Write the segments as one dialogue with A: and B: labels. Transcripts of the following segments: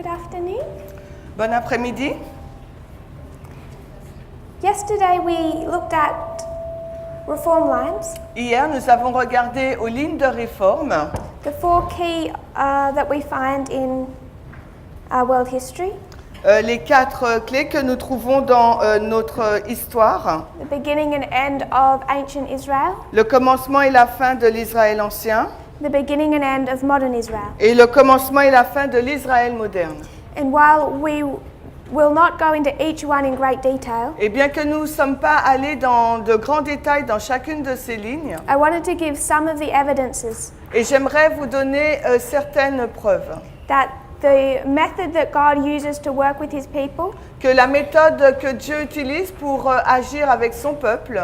A: Good afternoon.
B: Bon après-midi.
A: Yesterday we looked at reform lines,
B: Hier, nous avons regardé aux lignes de réforme
A: the four key that we find in world history.
B: les quatre clés que nous trouvons dans notre histoire.
A: The beginning and end of ancient Israel,
B: Le commencement et la fin de l'Israël ancien
A: the beginning and end of modern Israel.
B: et le commencement et la fin de l'Israël moderne.
A: And while we will not go into each one in great detail,
B: Et bien que nous ne sommes pas allés dans de grands détails dans chacune de ces lignes,
A: I wanted to give some of the evidences
B: et j'aimerais vous donner certaines preuves
A: that the method that God uses to work with his people,
B: que la méthode que Dieu utilise pour agir avec son peuple,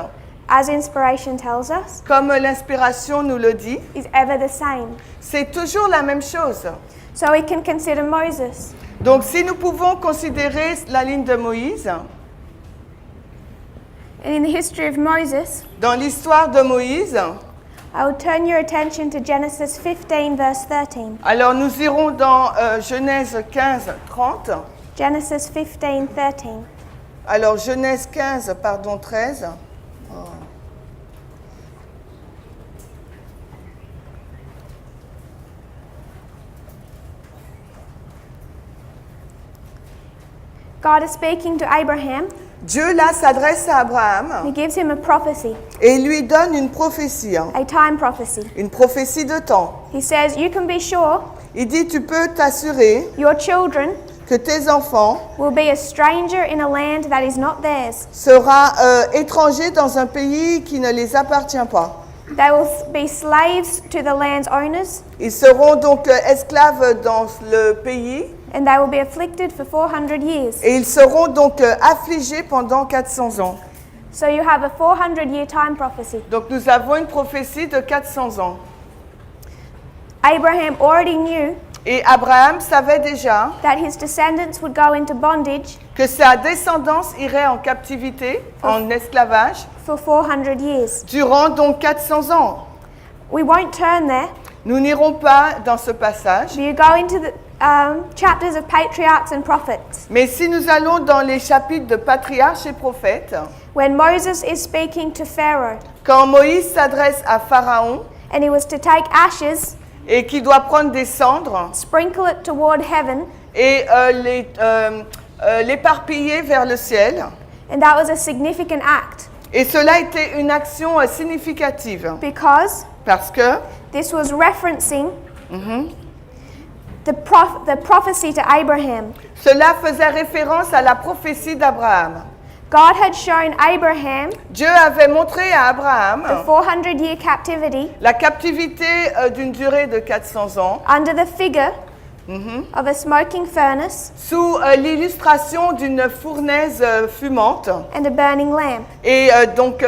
A: as inspiration tells us,
B: comme l'inspiration nous le dit,
A: is ever the same.
B: c'est toujours la même chose.
A: So we can consider Moses.
B: Donc si nous pouvons considérer la ligne de Moïse,
A: And in the history of Moses,
B: dans l'histoire de Moïse,
A: I will turn your attention to Genesis 15, verse 13.
B: alors nous irons dans Genèse 15, 30.
A: Genesis 15, 13.
B: Alors Genèse 15, pardon, 13.
A: God is speaking to Abraham.
B: Dieu là s'adresse à Abraham
A: He gives him a prophecy,
B: et lui donne une prophétie,
A: a time prophecy.
B: une prophétie de temps.
A: He says, you can be sure
B: Il dit, tu peux t'assurer
A: your children
B: que tes enfants
A: will be a stranger in a land that is not theirs.
B: seront étrangers dans un pays qui ne les appartient pas.
A: They will be slaves to the land's owners,
B: Ils seront donc esclaves dans le pays
A: and they will be afflicted for 400 years.
B: et ils seront donc affligés pendant 400 ans.
A: So you have a 400-year time prophecy.
B: Donc nous avons une prophétie de 400 ans.
A: Abraham already knew
B: Et Abraham savait déjà
A: that his descendants would go into bondage
B: que sa descendance irait en captivité, en esclavage,
A: for 400 years.
B: durant donc 400 ans.
A: We won't turn there,
B: Nous n'irons pas dans ce passage,
A: but you go into the chapters of patriarchs and prophets.
B: mais si nous allons dans les chapitres de patriarches et prophètes,
A: When Moses is speaking to Pharaoh,
B: quand Moïse s'adresse à Pharaon
A: and he was to take ashes,
B: et qu'il doit prendre des cendres
A: sprinkle it toward heaven,
B: et l'éparpiller vers le ciel,
A: and that was a significant act
B: et cela était une action significative,
A: because
B: parce que
A: this was referencing the prophecy to Abraham.
B: cela faisait référence à la prophétie d'Abraham.
A: God had shown Abraham
B: Dieu avait montré à
A: the
B: Abraham
A: 400-year captivity
B: la captivité d'une durée de 400 ans
A: under the figure of a smoking furnace
B: sous l'illustration d'une fournaise fumante
A: and a burning lamp.
B: et donc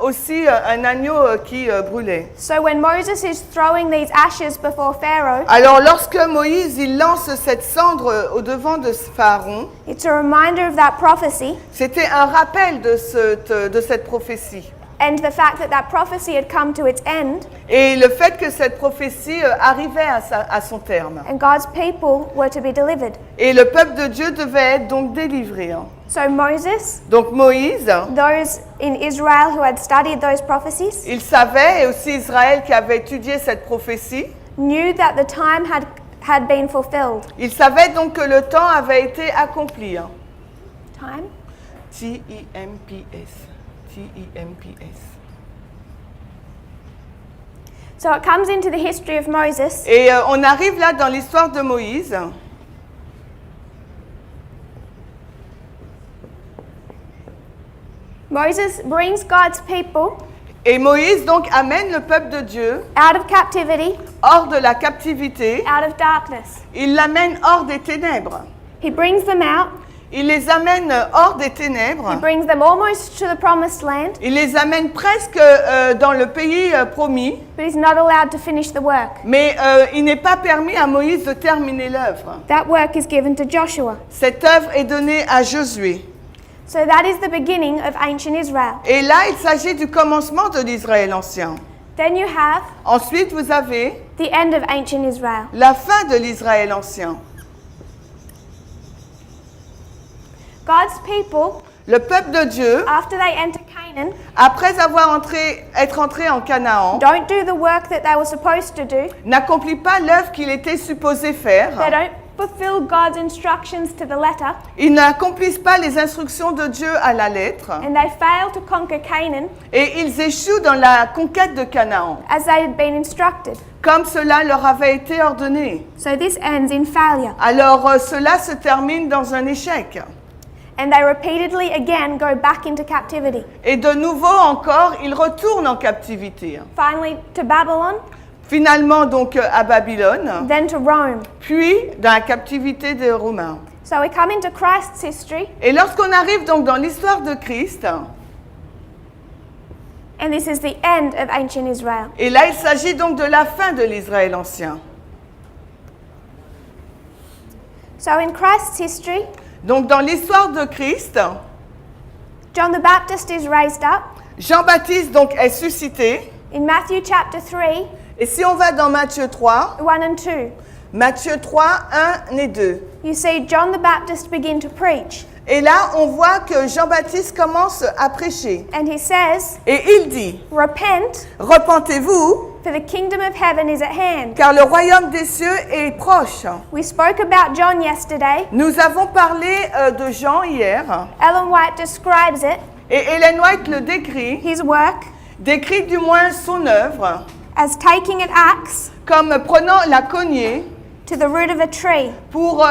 B: aussi un agneau qui brûlait.
A: So when Moses is throwing these ashes before Pharaoh,
B: Alors lorsque Moïse il lance cette cendre au devant de Pharaon,
A: it's a reminder of that prophecy
B: c'était un rappel de cette prophétie.
A: and the fact that that prophecy had come to its end
B: Et le fait que cette prophétie arrivait à son terme.
A: and God's people were to be delivered.
B: Et le peuple de Dieu devait être donc délivré.
A: So Moses,
B: Donc Moïse,
A: those in Israel who had studied those prophecies,
B: il savait, et aussi Israël qui avait étudié cette prophétie,
A: knew that the time had been fulfilled.
B: il savait donc que le temps avait été accompli.
A: Time?
B: T-I-M-P-S. T-I-M-P-S.
A: So it comes into the history of Moses.
B: Et on arrive là dans l'histoire de Moïse.
A: Moses brings God's people
B: Et Moïse donc amène le peuple de Dieu
A: out of captivity,
B: hors de la captivité.
A: out of darkness.
B: Il l'amène hors des ténèbres.
A: He brings them out.
B: Il les amène hors des
A: He
B: ténèbres.
A: brings them almost to the promised land,
B: Il les amène presque dans le pays promis.
A: but he's not allowed to finish the work.
B: Mais il n'est pas permis à Moïse de terminer l'œuvre.
A: That work is given to Joshua.
B: Cette œuvre est donnée à Josué.
A: So that is the beginning of ancient Israel.
B: Et là, il s'agit du commencement de l'Israël ancien.
A: Then you have
B: Ensuite, vous avez
A: the end of ancient Israel.
B: la fin de l'Israël ancien.
A: God's people,
B: le peuple de Dieu,
A: after they enter Canaan,
B: après être entré en Canaan,
A: don't do the work that they were supposed to do.
B: n'accomplit pas l'œuvre qu'il était supposé faire.
A: They don't fulfill God's instructions to the letter,
B: Ils n'accomplissent pas les instructions de Dieu à la lettre.
A: and they fail to conquer Canaan
B: Et ils échouent dans la conquête de Canaan,
A: as they had been instructed.
B: comme cela leur avait été ordonné.
A: So this ends in failure.
B: Alors cela se termine dans un échec.
A: And they repeatedly again go back into captivity.
B: Et de nouveau encore, ils retournent en captivité.
A: Finally to Babylon,
B: Finalement donc à Babylone,
A: then to Rome.
B: puis dans la captivité des Romains.
A: So we come into Christ's history,
B: Et lorsqu'on arrive donc dans l'histoire de Christ,
A: and this is the end of ancient Israel.
B: et là il s'agit donc de la fin de l'Israël ancien.
A: So in Christ's history,
B: Donc dans l'histoire de Christ,
A: John the Baptist is raised up.
B: Jean-Baptiste donc est suscité.
A: In Matthew chapter 3,
B: Et si on va dans Matthieu 3,
A: 1 and 2,
B: Matthieu 3, 1 et 2.
A: you see John the Baptist begin to preach.
B: Et là, on voit que Jean-Baptiste commence à prêcher.
A: And he says,
B: Et il dit,
A: repent,
B: repentez-vous,
A: for the kingdom of heaven is at hand.
B: car le royaume des cieux est proche.
A: We spoke about John yesterday.
B: Nous avons parlé de Jean hier,
A: Ellen White describes it,
B: et Ellen White le décrit,
A: his work,
B: décrit du moins son œuvre,
A: as taking an axe
B: comme prenant la cognée
A: to the root of a tree
B: pour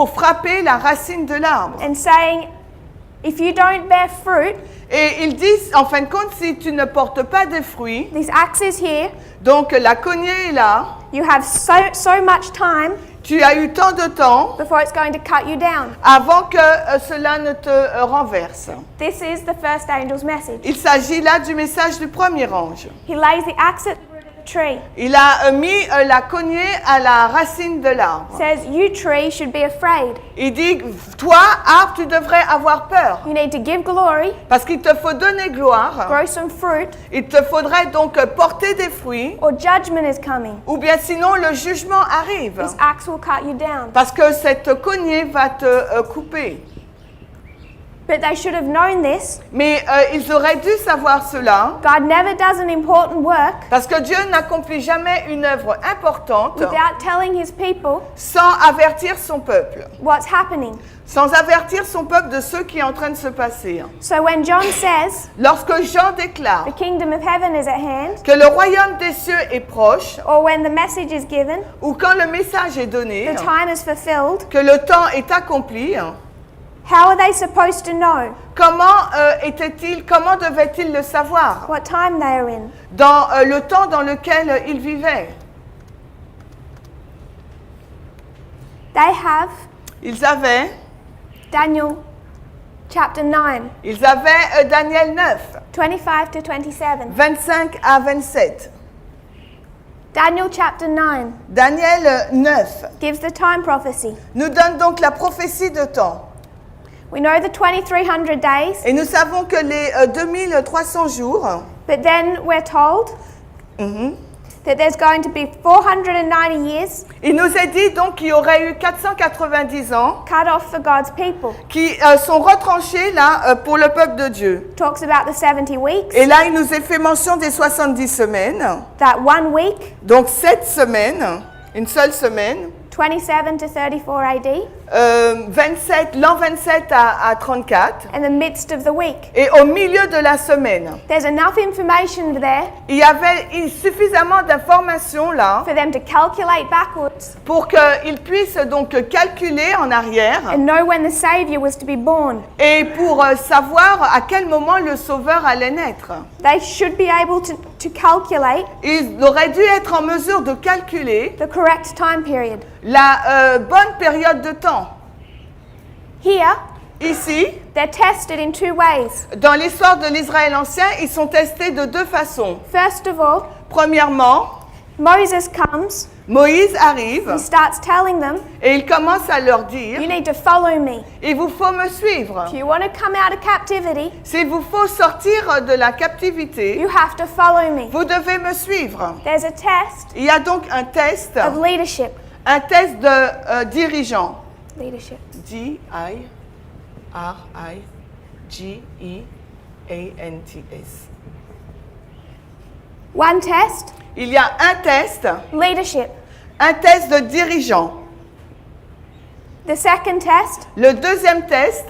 B: frapper la racine de l'arbre.
A: and saying, if you don't bear fruit,
B: Et il dit, en fin de compte, si tu ne portes pas de fruits,
A: this axe is here,
B: donc la cognée est là,
A: you have so much time
B: tu as eu tant de temps
A: before it's going to cut you down.
B: avant que cela ne te renverse.
A: This is the first angel's message.
B: Il s'agit là du message du premier ange.
A: He lays the axe at the root of the tree.
B: Il a mis la cognée à la racine de l'arbre.
A: Says, you tree should be afraid.
B: Il dit, toi, arbre, tu devrais avoir peur,
A: You need to give glory,
B: parce qu'il te faut donner gloire.
A: grow some fruit,
B: Il te faudrait donc porter des fruits,
A: or judgment is coming.
B: ou bien sinon le jugement arrive,
A: This axe will cut you down.
B: parce que cette cognée va te couper.
A: But they should have known this.
B: Mais ils auraient dû savoir cela,
A: God never does an important work
B: parce que Dieu n'accomplit jamais une œuvre importante
A: without telling his people
B: sans avertir son peuple,
A: what's happening.
B: sans avertir son peuple de ce qui est en train de se passer.
A: So when John says
B: Lorsque Jean déclare
A: the kingdom of heaven is at hand,
B: que le royaume des cieux est proche,
A: or when the message is given,
B: ou quand le message est donné,
A: the time is fulfilled,
B: que le temps est accompli,
A: how are they supposed to know
B: comment comment devaient-ils le savoir
A: what time they are in?
B: dans le temps dans lequel ils vivaient? Ils avaient
A: Daniel chapter 9,
B: Daniel 9,
A: 25 to 27.
B: 25 à 27.
A: Daniel chapter 9
B: Daniel 9
A: gives the time prophecy.
B: nous donne donc la prophétie de temps.
A: We know the 2300 days,
B: Et nous savons que les 2300 jours,
A: but then we're told that there's going to be 490 years
B: il nous est dit donc qu'il y aurait eu 490 ans
A: cut off for God's people.
B: qui sont retranchés là pour le peuple de Dieu.
A: Talks about the 70 weeks,
B: Et là, il nous est fait mention des 70 semaines.
A: that 1 week,
B: Donc 7 semaines, une seule semaine,
A: 27 to 34 AD,
B: 27, l'an 27 à 34,
A: in the midst of the week.
B: et au milieu de la semaine.
A: There's enough information there
B: Il y avait suffisamment d'informations là
A: for them to calculate backwards
B: pour qu'ils puissent donc calculer en arrière
A: and know when the Savior was to be born.
B: et pour savoir à quel moment le Sauveur allait naître.
A: They should be able to calculate
B: Ils auraient dû être en mesure de calculer
A: the correct time period.
B: la bonne période de temps.
A: Here,
B: Ici,
A: they're tested in 2 ways.
B: dans l'histoire de l'Israël ancien, ils sont testés de 2 façons.
A: First of all,
B: Premièrement,
A: Moses comes,
B: Moïse arrive
A: he starts telling them,
B: et il commence à leur dire,
A: you need to follow me.
B: il vous faut me suivre.
A: If you want to come out of captivity,
B: S'il vous faut sortir de la captivité,
A: you have to follow me.
B: vous devez me suivre.
A: There's a test
B: Il y a donc un test
A: of leadership.
B: de dirigeant.
A: Leadership.
B: D-I. R-I-G-E-A-N-T-S.
A: One test,
B: Il y a un test
A: leadership.
B: de dirigeant.
A: The second test,
B: Le deuxième test,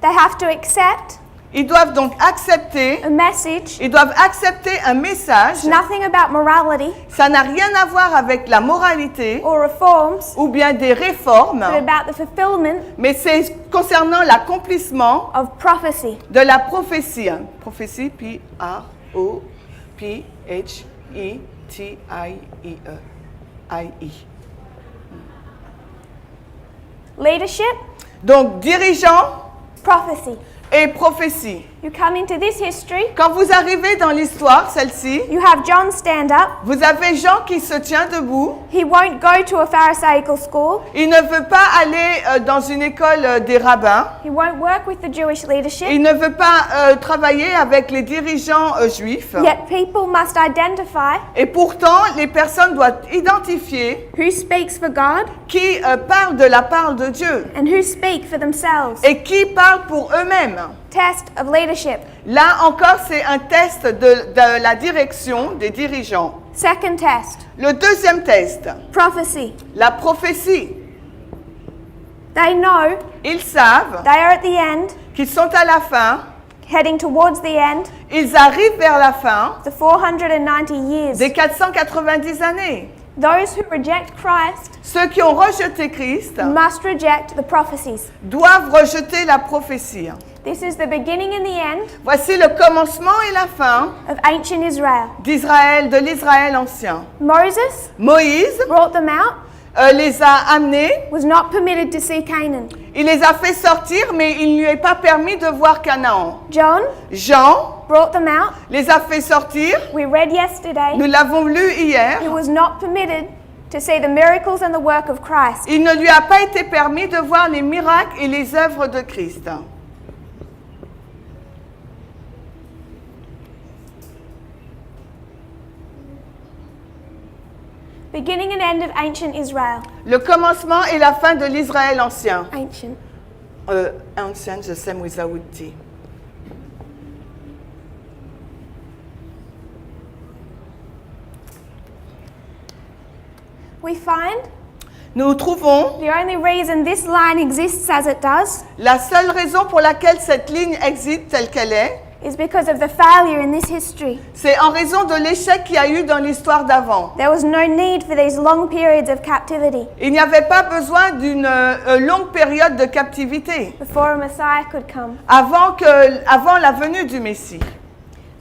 A: they have to accept
B: ils doivent donc accepter,
A: a message.
B: ils doivent accepter un message.
A: It's nothing about morality
B: Ça n'a rien à voir avec la moralité
A: or reforms,
B: ou bien des réformes,
A: but about the fulfillment
B: mais c'est concernant l'accomplissement
A: of prophecy.
B: de la prophétie. Prophétie, P-R-O-P-H-E-T-I-E-E. I-E.
A: Leadership,
B: Donc, dirigeant
A: prophecy.
B: et prophétie.
A: You come into this history,
B: Quand vous arrivez dans l'histoire, celle-ci,
A: you have John stand up.
B: vous avez Jean qui se tient debout.
A: He won't go to a Pharisaical school.
B: Il ne veut pas aller dans une école des rabbins.
A: He won't work with the Jewish leadership.
B: Il ne veut pas travailler avec les dirigeants juifs.
A: Yet people must identify
B: Et pourtant, les personnes doivent identifier
A: who speaks for God
B: qui parle de la part de Dieu
A: and who speak for themselves.
B: et qui parle pour eux-mêmes.
A: Test of leadership.
B: Là encore, c'est un test de la direction des dirigeants.
A: Second test,
B: Le deuxième test,
A: prophecy.
B: la prophétie.
A: They know
B: Ils savent
A: they are at the end,
B: qu'ils sont à la fin,
A: heading towards the end,
B: ils arrivent vers la fin
A: the 490 years.
B: des 490 années.
A: Those who reject Christ
B: Ceux qui ont rejeté Christ
A: must reject the prophecies.
B: doivent rejeter la prophétie.
A: This is the beginning and the end
B: Voici le commencement et la fin
A: of ancient Israel.
B: d'Israël, de l'Israël ancien.
A: Moses
B: Moïse
A: brought them out,
B: les a amenés,
A: was not permitted to see Canaan.
B: il les a fait sortir, mais il ne lui est pas permis de voir Canaan.
A: John
B: Jean
A: brought them out.
B: les a fait sortir,
A: We read yesterday.
B: nous l'avons lu hier.
A: He was not permitted to see the miracles and the work of Christ.
B: Il ne lui a pas été permis de voir les miracles et les œuvres de Christ.
A: Beginning and end of ancient Israel.
B: Le commencement et la fin de l'Israël ancien.
A: Ancient.
B: Ancien, je sais, without T.
A: We find
B: Nous trouvons
A: the only reason this line exists as it does
B: la seule raison pour laquelle cette ligne existe telle qu'elle est,
A: is because of the failure in this history.
B: c'est en raison de l'échec qu'il y a eu dans l'histoire d'avant.
A: There was no need for these long periods of captivity
B: Il n'y avait pas besoin d'une longue période de captivité
A: before a Messiah could come.
B: avant la venue du Messie.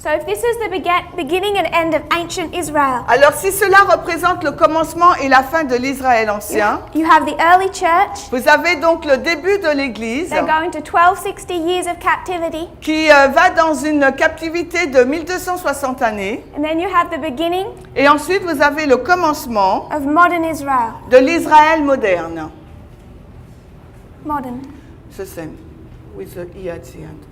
A: So if this is the beginning and end of ancient Israel,
B: Alors si cela représente le commencement et la fin de l'Israël ancien,
A: you have the early church.
B: vous avez donc le début de l'Église
A: They're going to 1260 years of captivity.
B: qui va dans une captivité de 1260 années.
A: And then you have the beginning
B: Et ensuite, vous avez le commencement
A: of modern Israel.
B: de l'Israël moderne.
A: Modern.
B: C'est ça, with the E at the end.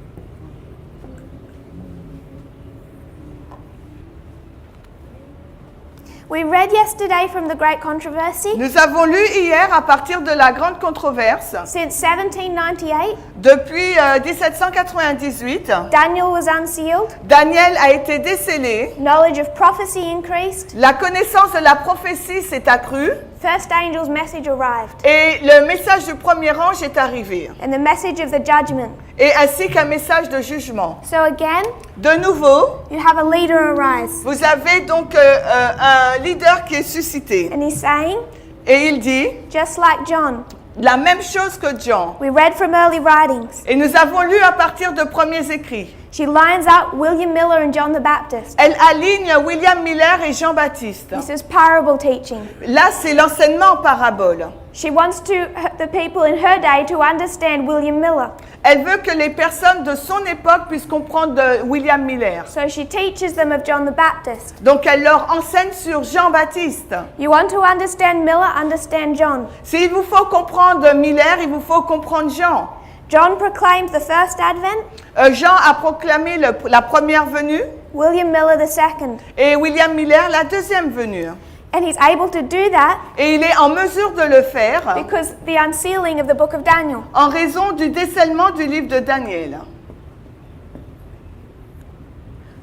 A: We read yesterday from the Great Controversy.
B: Nous avons lu hier à partir de la grande controverse.
A: Since 1798,
B: Depuis 1798,
A: Daniel was unsealed,
B: Daniel a été décellé.
A: knowledge of prophecy increased,
B: La connaissance de la prophétie s'est accrue.
A: first angel's message arrived,
B: Et le message du premier ange est arrivé.
A: and the message of the judgment.
B: Et ainsi qu'un message de jugement.
A: So again,
B: De nouveau,
A: you have a leader arise,
B: vous avez donc un leader qui est suscité.
A: and he's saying,
B: Et il dit
A: just like John,
B: la même chose que Jean.
A: we read from early writings.
B: Et nous avons lu à partir de premiers écrits.
A: She lines up William Miller and John the Baptist.
B: Elle aligne William Miller et Jean-Baptiste.
A: This is parable teaching.
B: Là, c'est l'enseignement en parabole.
A: She wants the people in her day to understand William Miller.
B: Elle veut que les personnes de son époque puissent comprendre de William Miller.
A: So she teaches them of John the Baptist.
B: Donc, elle leur enseigne sur Jean-Baptiste.
A: You want to understand Miller, understand John.
B: S'il vous faut comprendre Miller, il vous faut comprendre Jean.
A: John proclaimed the first advent,
B: Jean a proclamé la première venue
A: William Miller the second.
B: et William Miller la deuxième venue.
A: And he's able to do that
B: Et il est en mesure de le faire
A: because the unsealing of the book of Daniel.
B: en raison du décèlement du livre de Daniel.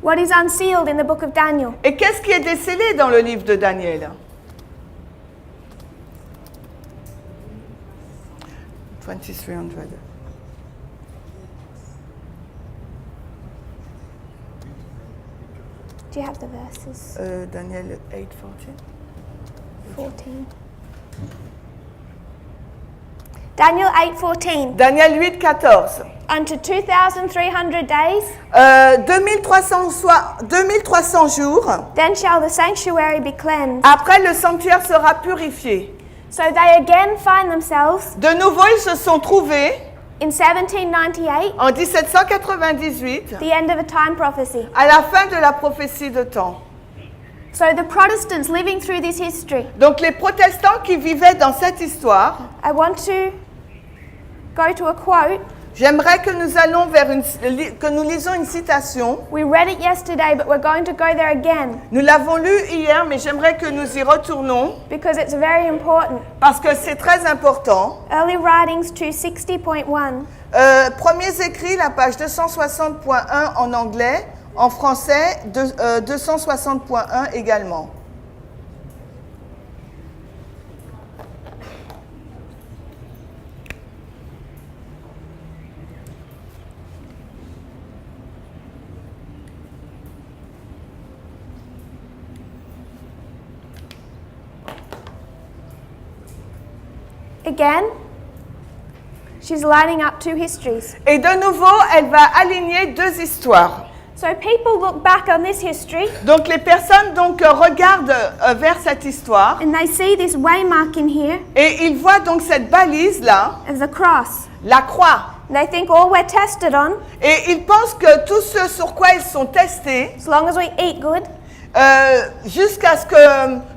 A: What is unsealed in the book of Daniel?
B: Et qu'est-ce qui est décellé dans le livre de Daniel? 2300.
A: Do you have the verses?
B: Daniel 8:14.
A: 14. Daniel 8:14.
B: Daniel 8:14.
A: Unto 2,300 days,
B: 2300 jours,
A: then shall the sanctuary be cleansed.
B: après le sanctuaire sera purifié.
A: So they again find themselves
B: De nouveau, ils se sont trouvés
A: in 1798,
B: en 1798
A: the end of a time prophecy.
B: à la fin de la prophétie de temps.
A: So the Protestants living through this history,
B: Donc les protestants qui vivaient dans cette histoire,
A: I want to go to a quote.
B: j'aimerais que nous allons que nous lisons une citation.
A: We read it yesterday, but we're going to go there again
B: Nous l'avons lu hier, mais j'aimerais que nous y retournons
A: because it's very important.
B: parce que c'est très important.
A: Early Writings 260.1.
B: Premiers écrits, la page 260.1 en anglais, en français 260.1 également.
A: Again, she's lining up two histories.
B: Et de nouveau, elle va aligner deux histoires.
A: So people look back on this history
B: Donc les personnes regardent vers cette histoire
A: and they see this waymark in here
B: et ils voient donc cette balise là,
A: of the cross.
B: la croix.
A: They think all we're tested on,
B: Et ils pensent que tout ce sur quoi ils sont testés,
A: as long as we eat good,
B: jusqu'à ce que,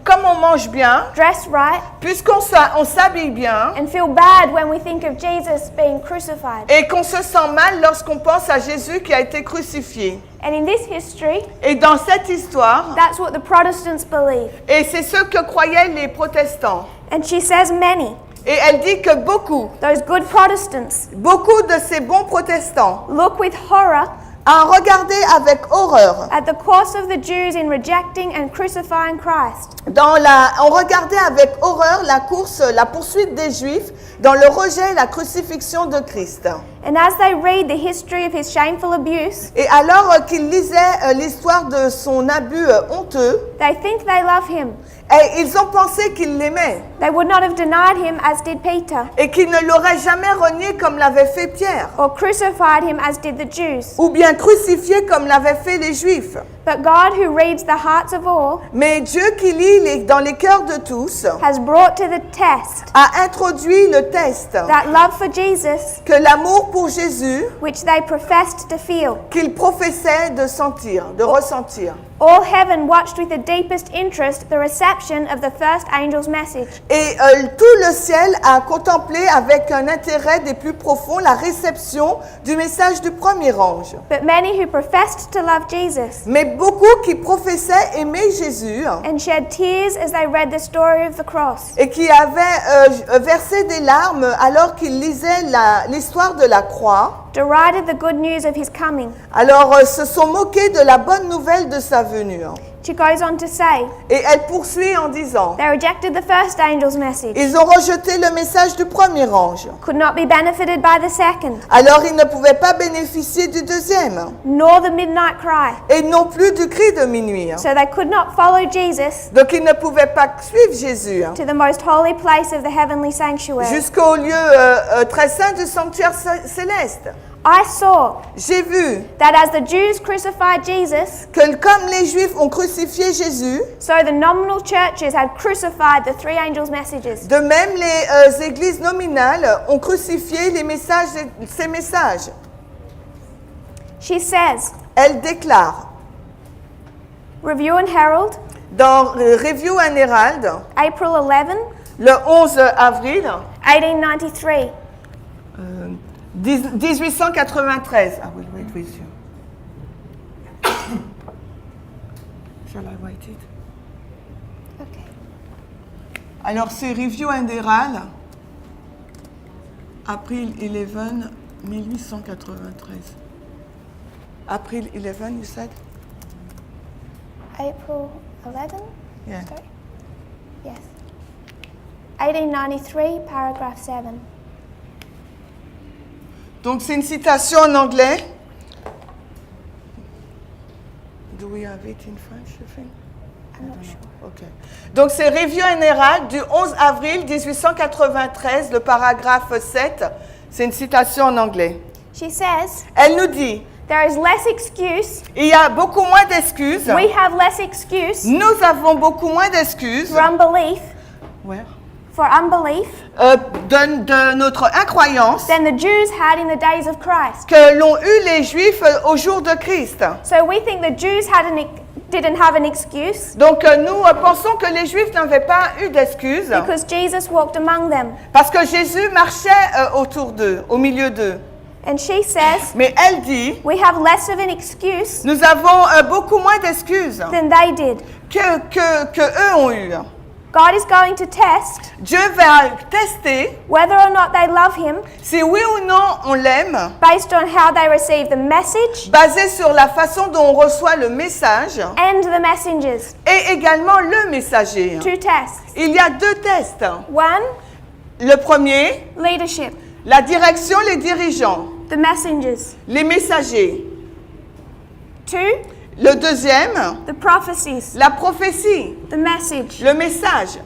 B: comme on mange bien,
A: dress right,
B: puisqu'on s'habille bien,
A: and feel bad when we think of Jesus being crucified.
B: et qu'on se sent mal lorsqu'on pense à Jésus qui a été crucifié.
A: And in this history,
B: Et dans cette histoire,
A: that's what the Protestants believe.
B: et c'est ce que croyaient les protestants.
A: And she says many,
B: Et elle dit que beaucoup de ces bons protestants
A: look with horror
B: a regardé avec horreur.
A: at the course of the Jews in rejecting and crucifying Christ.
B: On regardait avec horreur la poursuite des Juifs dans le rejet et la crucifixion de Christ.
A: And as they read the history of his shameful abuse,
B: Et alors qu'ils lisaient l'histoire de son abus honteux,
A: they think they love him.
B: et ils ont pensé qu'ils l'aimaient
A: They would not have denied him as did Peter,
B: et qu'ils ne l'auraient jamais renié comme l'avait fait Pierre,
A: or crucified him as did the Jews.
B: ou bien crucifié comme l'avaient fait les Juifs.
A: But God, who reads the hearts of all,
B: Mais Dieu qui lit dans les cœurs de tous
A: has brought to the test
B: a introduit le test
A: that love for Jesus,
B: que l'amour pour Jésus
A: which they professed to feel.
B: qu'ils professaient de sentir, de ressentir.
A: All heaven watched with the deepest interest the reception of the first angel's message.
B: Et tout le ciel a contemplé avec un intérêt des plus profonds la réception du message du premier ange.
A: But many who professed to love Jesus
B: Mais beaucoup qui professaient aimer Jésus
A: and shed tears as they read the story of the cross
B: et qui avaient versé des larmes alors qu'ils lisaient l'histoire de la croix,
A: derided the good news of his coming.
B: alors se sont moqués de la bonne nouvelle de sa venue.
A: She goes on to say,
B: Et elle poursuit en disant,
A: they rejected the first angel's message,
B: ils ont rejeté le message du premier ange.
A: could not be benefited by the second,
B: Alors ils ne pouvaient pas bénéficier du deuxième
A: nor the midnight cry.
B: et non plus du cri de minuit.
A: So they could not follow Jesus
B: Donc ils ne pouvaient pas suivre Jésus
A: to the most holy place of the heavenly sanctuary.
B: jusqu'au lieu très saint du sanctuaire céleste.
A: I saw
B: J'ai vu
A: that as the Jews crucified Jesus,
B: que comme les Juifs ont crucifié Jésus,
A: so the nominal churches had crucified the three angels' messages.
B: de même les églises nominales ont crucifié ces messages.
A: She says,
B: Elle déclare
A: Review and Herald,
B: dans Review and Herald,
A: April 11,
B: le 11 avril
A: 1893.
B: 1893. I will wait with you. Shall I write it?
A: Okay.
B: Alors, c'est Review and Herald, April 11, 1893. April 11, you said?
A: April 11?
B: Yeah.
A: Sorry? Yes. 1893, paragraph 7.
B: Donc, c'est une citation en anglais. Do we have it in French, you think?
A: I'm not sure.
B: Ok. Donc, c'est Review and Herald du 11 avril 1893, le paragraphe 7. C'est une citation en anglais.
A: She says,
B: Elle nous dit,
A: there is less excuse.
B: il y a beaucoup moins d'excuses.
A: We have less excuse
B: Nous avons beaucoup moins d'excuses.
A: for unbelief,
B: Where? De notre incroyance
A: than the Jews had in the days of Christ.
B: que l'ont eu les Juifs au jour de Christ.
A: So we think the Jews didn't have an excuse
B: Donc nous pensons que les Juifs n'avaient pas eu d'excuses
A: because Jesus walked among them.
B: parce que Jésus marchait autour d'eux, au milieu d'eux.
A: And she says,
B: Mais elle dit,
A: we have less of an excuse
B: nous avons beaucoup moins d'excuses
A: than they did.
B: que eux ont eu.
A: God is going to test
B: Dieu va tester
A: whether or not they love him
B: si oui ou non on l'aime,
A: based on how they receive the message
B: basé sur la façon dont on reçoit le message
A: and the messengers.
B: et également le messager.
A: 2 tests.
B: Il y a 2 tests.
A: 1,
B: Le premier,
A: leadership,
B: la direction, les dirigeants,
A: the messengers.
B: les messagers.
A: 2,
B: Le deuxième,
A: the prophecies,
B: la prophétie,
A: the message.
B: le message.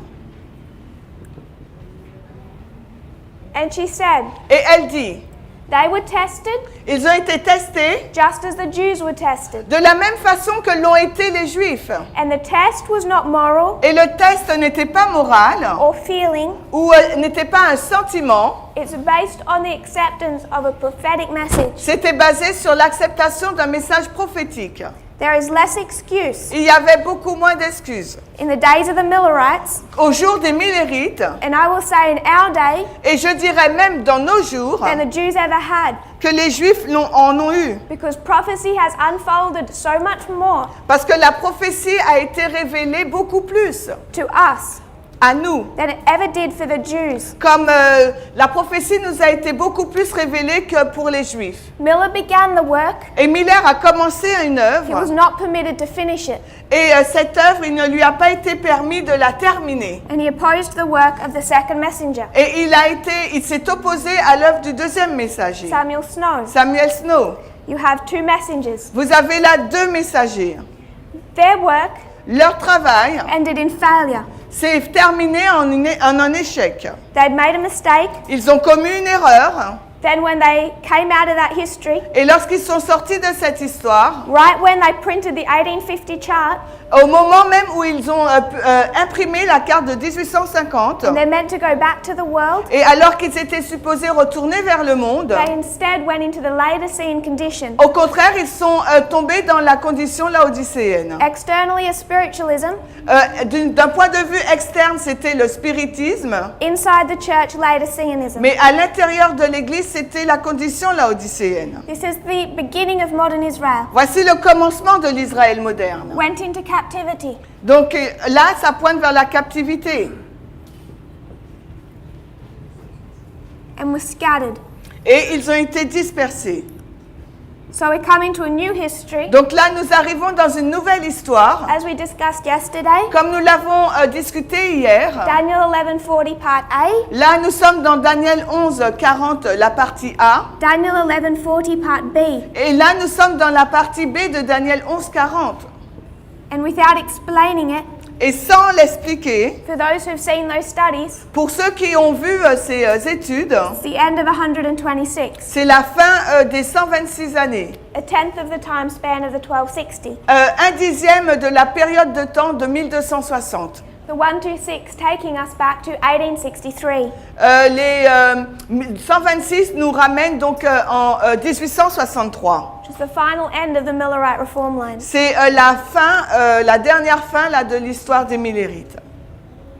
A: And she said,
B: Et elle dit,
A: they were tested
B: ils ont été testés
A: just as the Jews were tested.
B: de la même façon que l'ont été les Juifs.
A: And the test was not moral
B: Et le test n'était pas moral
A: or feeling.
B: ou n'était pas un sentiment,
A: It's based on the acceptance of a prophetic message.
B: c'était basé sur l'acceptation d'un message prophétique.
A: There is less excuse.
B: Il y avait beaucoup moins d'excuses.
A: In the days of the Millerites,
B: Au jour des Millérites,
A: and I will say in our day,
B: et je dirais même dans nos jours,
A: than the Jews ever had,
B: que les Juifs en ont eu.
A: because prophecy has unfolded so much more
B: Parce que la prophétie a été révélée beaucoup plus
A: to us
B: à nous.
A: than it ever did for the Jews.
B: Comme la prophétie nous a été beaucoup plus révélée que pour les Juifs.
A: Miller began the work.
B: Et Miller a commencé une
A: He was
B: œuvre
A: not permitted to finish it,
B: et cette œuvre, il ne lui a pas été permis de la terminer.
A: and he opposed the work of the second messenger,
B: Et il s'est opposé à l'œuvre du deuxième messager,
A: Samuel Snow.
B: Samuel Snow.
A: You have 2 messengers.
B: Vous avez là 2 messagers.
A: Their work
B: Leur travail
A: ended in failure.
B: s'est terminé en un échec.
A: They'd made a mistake.
B: Ils ont commis une erreur.
A: Then when they came out of that history,
B: Et lorsqu'ils sont sortis de cette histoire,
A: right when they printed the 1850 chart,
B: au moment même où ils ont imprimé la carte de 1850,
A: and they're meant to go back to the world,
B: et alors qu'ils étaient supposés retourner vers le monde,
A: they instead went into the Laodicean condition.
B: au contraire, ils sont tombés dans la condition laodicéenne.
A: Externally, a spiritualism.
B: D'un point de vue externe, c'était le spiritisme,
A: Inside the church, Laodiceanism.
B: mais à l'intérieur de l'Église, c'était la condition laodicéenne.
A: This is the beginning of modern Israel.
B: Voici le commencement de l'Israël moderne.
A: Went into captivity.
B: Donc là, ça pointe vers la captivité.
A: And were scattered.
B: Et ils ont été dispersés.
A: So we're coming to a new history,
B: Donc là, nous arrivons dans une nouvelle histoire.
A: as we discussed yesterday.
B: Comme nous l'avons discuté hier,
A: Daniel 11:40 part A.
B: là, nous sommes dans Daniel 11, 40, la partie A.
A: Daniel 11:40 part B.
B: Et là, nous sommes dans la partie B de Daniel 11, 40.
A: And without explaining it,
B: Et sans l'expliquer,
A: for those who've seen those studies,
B: pour ceux qui ont vu ces études,
A: it's the end of 126,
B: c'est la fin des 126 années.
A: a tenth of the time span of the 1260.
B: Un dixième de la période de temps de 1260.
A: The 126 taking us back to 1863.
B: Les 126 nous ramènent donc en 1863.
A: Which is the final end of the Millerite reform line.
B: C'est la dernière fin là, de l'histoire des Millérites.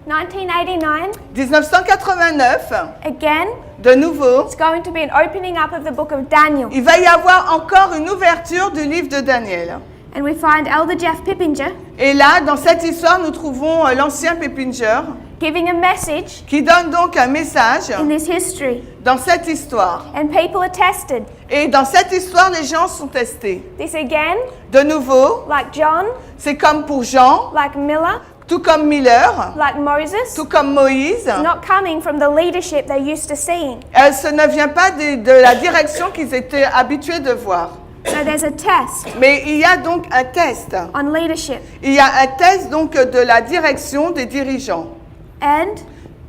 A: 1989,
B: 1989,
A: again,
B: de nouveau,
A: it's going to be an opening up of the book of Daniel.
B: il va y avoir encore une ouverture du livre de Daniel.
A: And we find Elder Jeff Pippinger
B: Et là, dans cette histoire, nous trouvons l'ancien Pépingeur
A: giving a message
B: qui donne donc un message
A: in this history.
B: dans cette histoire.
A: And people are tested.
B: Et dans cette histoire, les gens sont testés.
A: This again,
B: De nouveau,
A: like John,
B: c'est comme pour Jean,
A: like Miller,
B: tout comme Miller,
A: like Moses,
B: tout comme Moïse.
A: not coming from the leadership they're used to seeing.
B: Ce ne vient pas de la direction qu'ils étaient habitués de voir.
A: So there's a test
B: Mais il y a donc un test.
A: on leadership.
B: Il y a un test donc de la direction des dirigeants.
A: And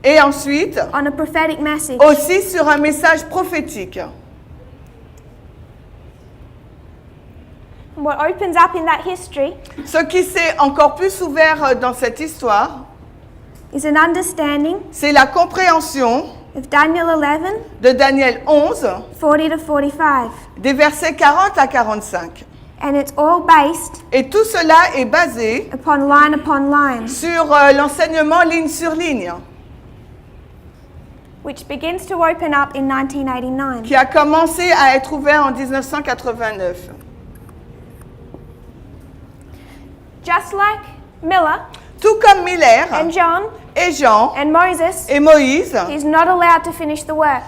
B: Et ensuite,
A: on a prophetic message.
B: aussi sur un message prophétique.
A: What opens up in that history
B: Ce qui s'est encore plus ouvert dans cette histoire,
A: is an understanding
B: c'est la compréhension
A: of Daniel 11,
B: de Daniel 11,
A: 40 to 45.
B: des versets 40 à 45.
A: And it's all based
B: Et tout cela est basé
A: upon line,
B: sur l'enseignement ligne sur ligne,
A: which begins to open up in 1989.
B: qui a commencé à être ouvert en 1989.
A: Just like Miller
B: Tout comme Miller
A: and John
B: et Jean
A: and Moses,
B: et Moïse,
A: he's not allowed to finish the work.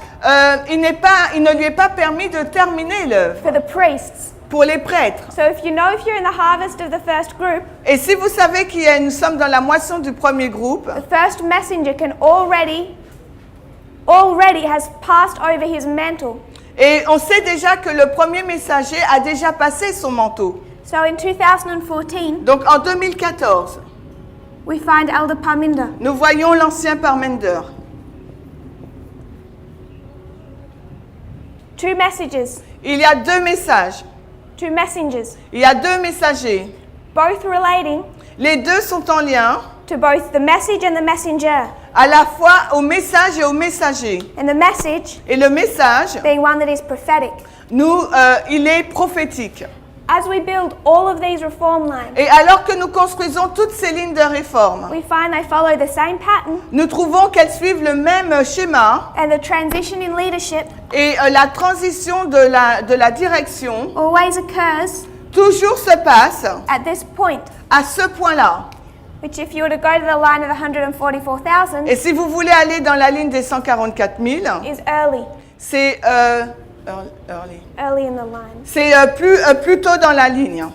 B: il ne lui est pas permis de terminer l'œuvre
A: For the priests.
B: pour les prêtres.
A: So if you're in the harvest of the first group,
B: Et si vous savez nous sommes dans la moisson du premier groupe,
A: the first messenger can already has passed over his mantle.
B: et on sait déjà que le premier messager a déjà passé son manteau.
A: So in 2014,
B: Donc en 2014,
A: we find Elder Parminder.
B: nous voyons l'ancien Parmender.
A: Two messages,
B: Il y a deux messages.
A: two messengers,
B: Il y a deux messagers.
A: both relating
B: Les deux sont en lien
A: to both the message and the messenger.
B: à la fois au message et au messager.
A: And the message
B: Et le message,
A: being one that is prophetic.
B: il est prophétique.
A: As we build all of these reform lines,
B: Et alors que nous construisons toutes ces lignes de réforme,
A: we find they follow the same pattern,
B: nous trouvons qu'elles suivent le même schéma
A: and the transition in leadership
B: et la transition de la direction
A: always occurs
B: toujours se passe
A: at this point,
B: à ce point-là.
A: which if you were to go to the line of 144,000
B: Et si vous voulez aller dans la ligne des 144 000,
A: is early,
B: c'est
A: early in the line.
B: c'est plus tôt dans la ligne.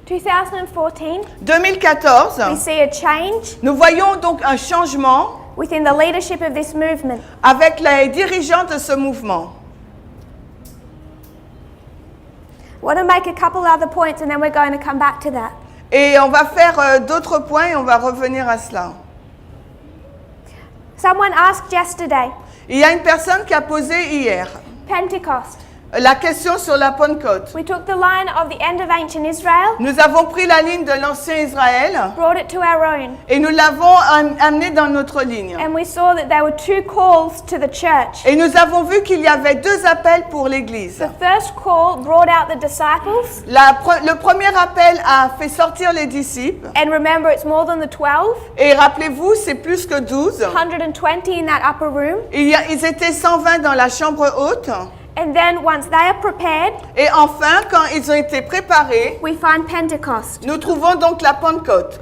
A: 2014,
B: 2014,
A: we see a change
B: nous voyons donc un changement
A: within the leadership of this movement.
B: avec les dirigeants de ce mouvement.
A: I want to make a couple other points and then we're going to come back to that.
B: Et on va faire d'autres points et on va revenir à cela.
A: Someone asked yesterday,
B: Il y a une personne qui a posé hier
A: Pentecost.
B: la question sur la Pentecôte.
A: We took the line of the end of ancient Israel,
B: Nous avons pris la ligne de l'ancien Israël
A: brought it to our own,
B: et nous l'avons amenée dans notre ligne.
A: and we saw that there were two calls to the church.
B: Et nous avons vu qu'il y avait deux appels pour l'Église.
A: The first call brought out the disciples,
B: Le premier appel a fait sortir les disciples.
A: and remember it's more than the 12,
B: Et rappelez-vous, c'est plus que 12.
A: 120 in that upper room.
B: Ils étaient 120 dans la chambre haute.
A: And then once they are prepared,
B: Et enfin, quand ils ont été préparés,
A: we find Pentecost.
B: nous trouvons donc la Pentecôte.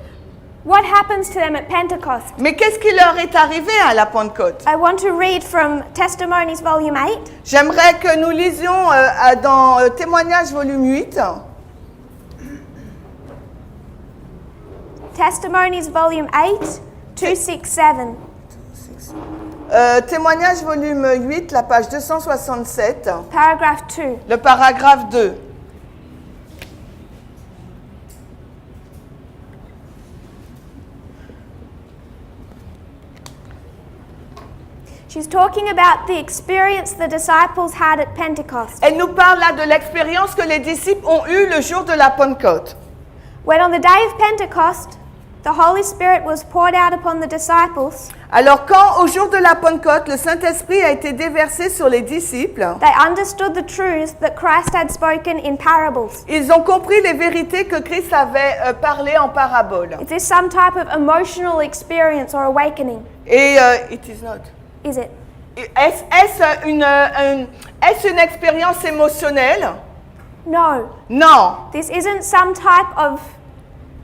A: What happens to them at Pentecost?
B: Mais qu'est-ce qui leur est arrivé à la Pentecôte?
A: I want to read from Testimonies volume 8.
B: J'aimerais que nous lisions dans Témoignages volume 8.
A: Testimonies volume 8, 267.
B: Témoignages volume 8, la page 267,
A: Paragraph 2.
B: le paragraphe 2.
A: She's talking about the experience the disciples had at Pentecost.
B: Elle nous parle là de l'expérience que les disciples ont eue le jour de la Pentecôte.
A: When on the day of Pentecost, the Holy Spirit was poured out upon the disciples,
B: Alors quand, au jour de la Pentecôte, le Saint-Esprit a été déversé sur les disciples,
A: they understood the truths that Christ had spoken in parables.
B: ils ont compris les vérités que Christ avait parlées en paraboles.
A: Is this some type of emotional experience or awakening?
B: Et it is not.
A: Is it?
B: Est-ce une expérience émotionnelle?
A: No.
B: Non.
A: This isn't some type of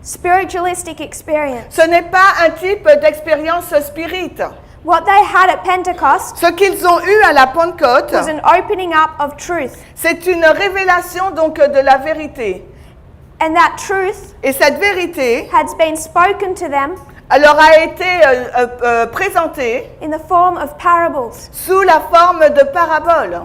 A: spiritualistic experience.
B: Ce n'est pas un type d'expérience spirite.
A: What they had at Pentecost
B: Ce qu'ils ont eu à la Pentecôte,
A: was an opening up of truth.
B: c'est une révélation donc de la vérité.
A: And that truth
B: Et cette vérité,
A: had been spoken to them
B: leur a été présentée
A: in the form of parables.
B: sous la forme de paraboles.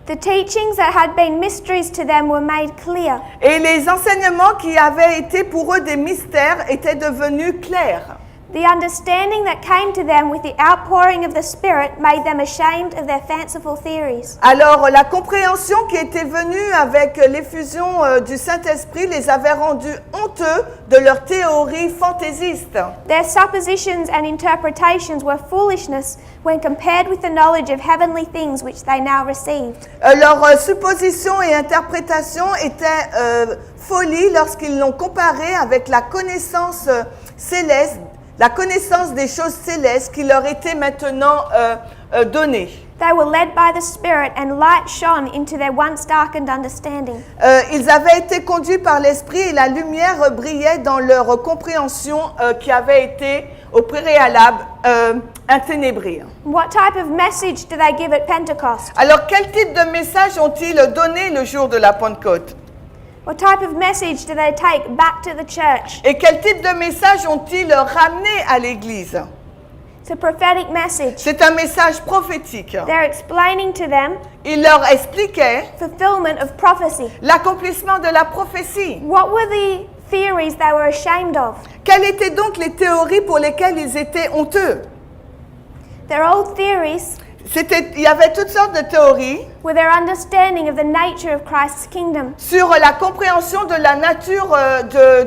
A: The teachings that had been mysteries to them were made clear.
B: Et les enseignements qui avaient été pour eux des mystères étaient devenus clairs.
A: The understanding that came to them with the outpouring of the Spirit made them ashamed of their fanciful theories.
B: Alors, la compréhension qui était venue avec l'effusion du Saint-Esprit les avait rendus honteux de leurs théories fantaisistes.
A: Their suppositions and interpretations were foolishness when compared with the knowledge of heavenly things which they now received.
B: Leurs suppositions et interprétations étaient folie lorsqu'ils l'ont comparé avec la connaissance céleste, la connaissance des choses célestes qui leur était maintenant donnée.
A: They were led by the Spirit and light shone into their once darkened understanding.
B: Ils avaient été conduits par l'Esprit et la lumière brillait dans leur compréhension qui avait été au préalable enténébrée.
A: What type of message do they give at Pentecost?
B: Alors, quel type de message ont-ils donné le jour de la Pentecôte?
A: What type of message do they take back to the church?
B: Et quel type de message ont-ils ramené à l'Église?
A: It's a prophetic message.
B: C'est un message prophétique.
A: They're explaining to them
B: Il leur expliquait
A: fulfillment of prophecy.
B: l'accomplissement de la prophétie.
A: What were the theories they were ashamed of?
B: Quelles étaient donc les théories pour lesquelles ils étaient honteux?
A: Their old theories
B: Il y avait toutes sortes de théories
A: were their understanding of the nature of Christ's kingdom.
B: sur la compréhension de la nature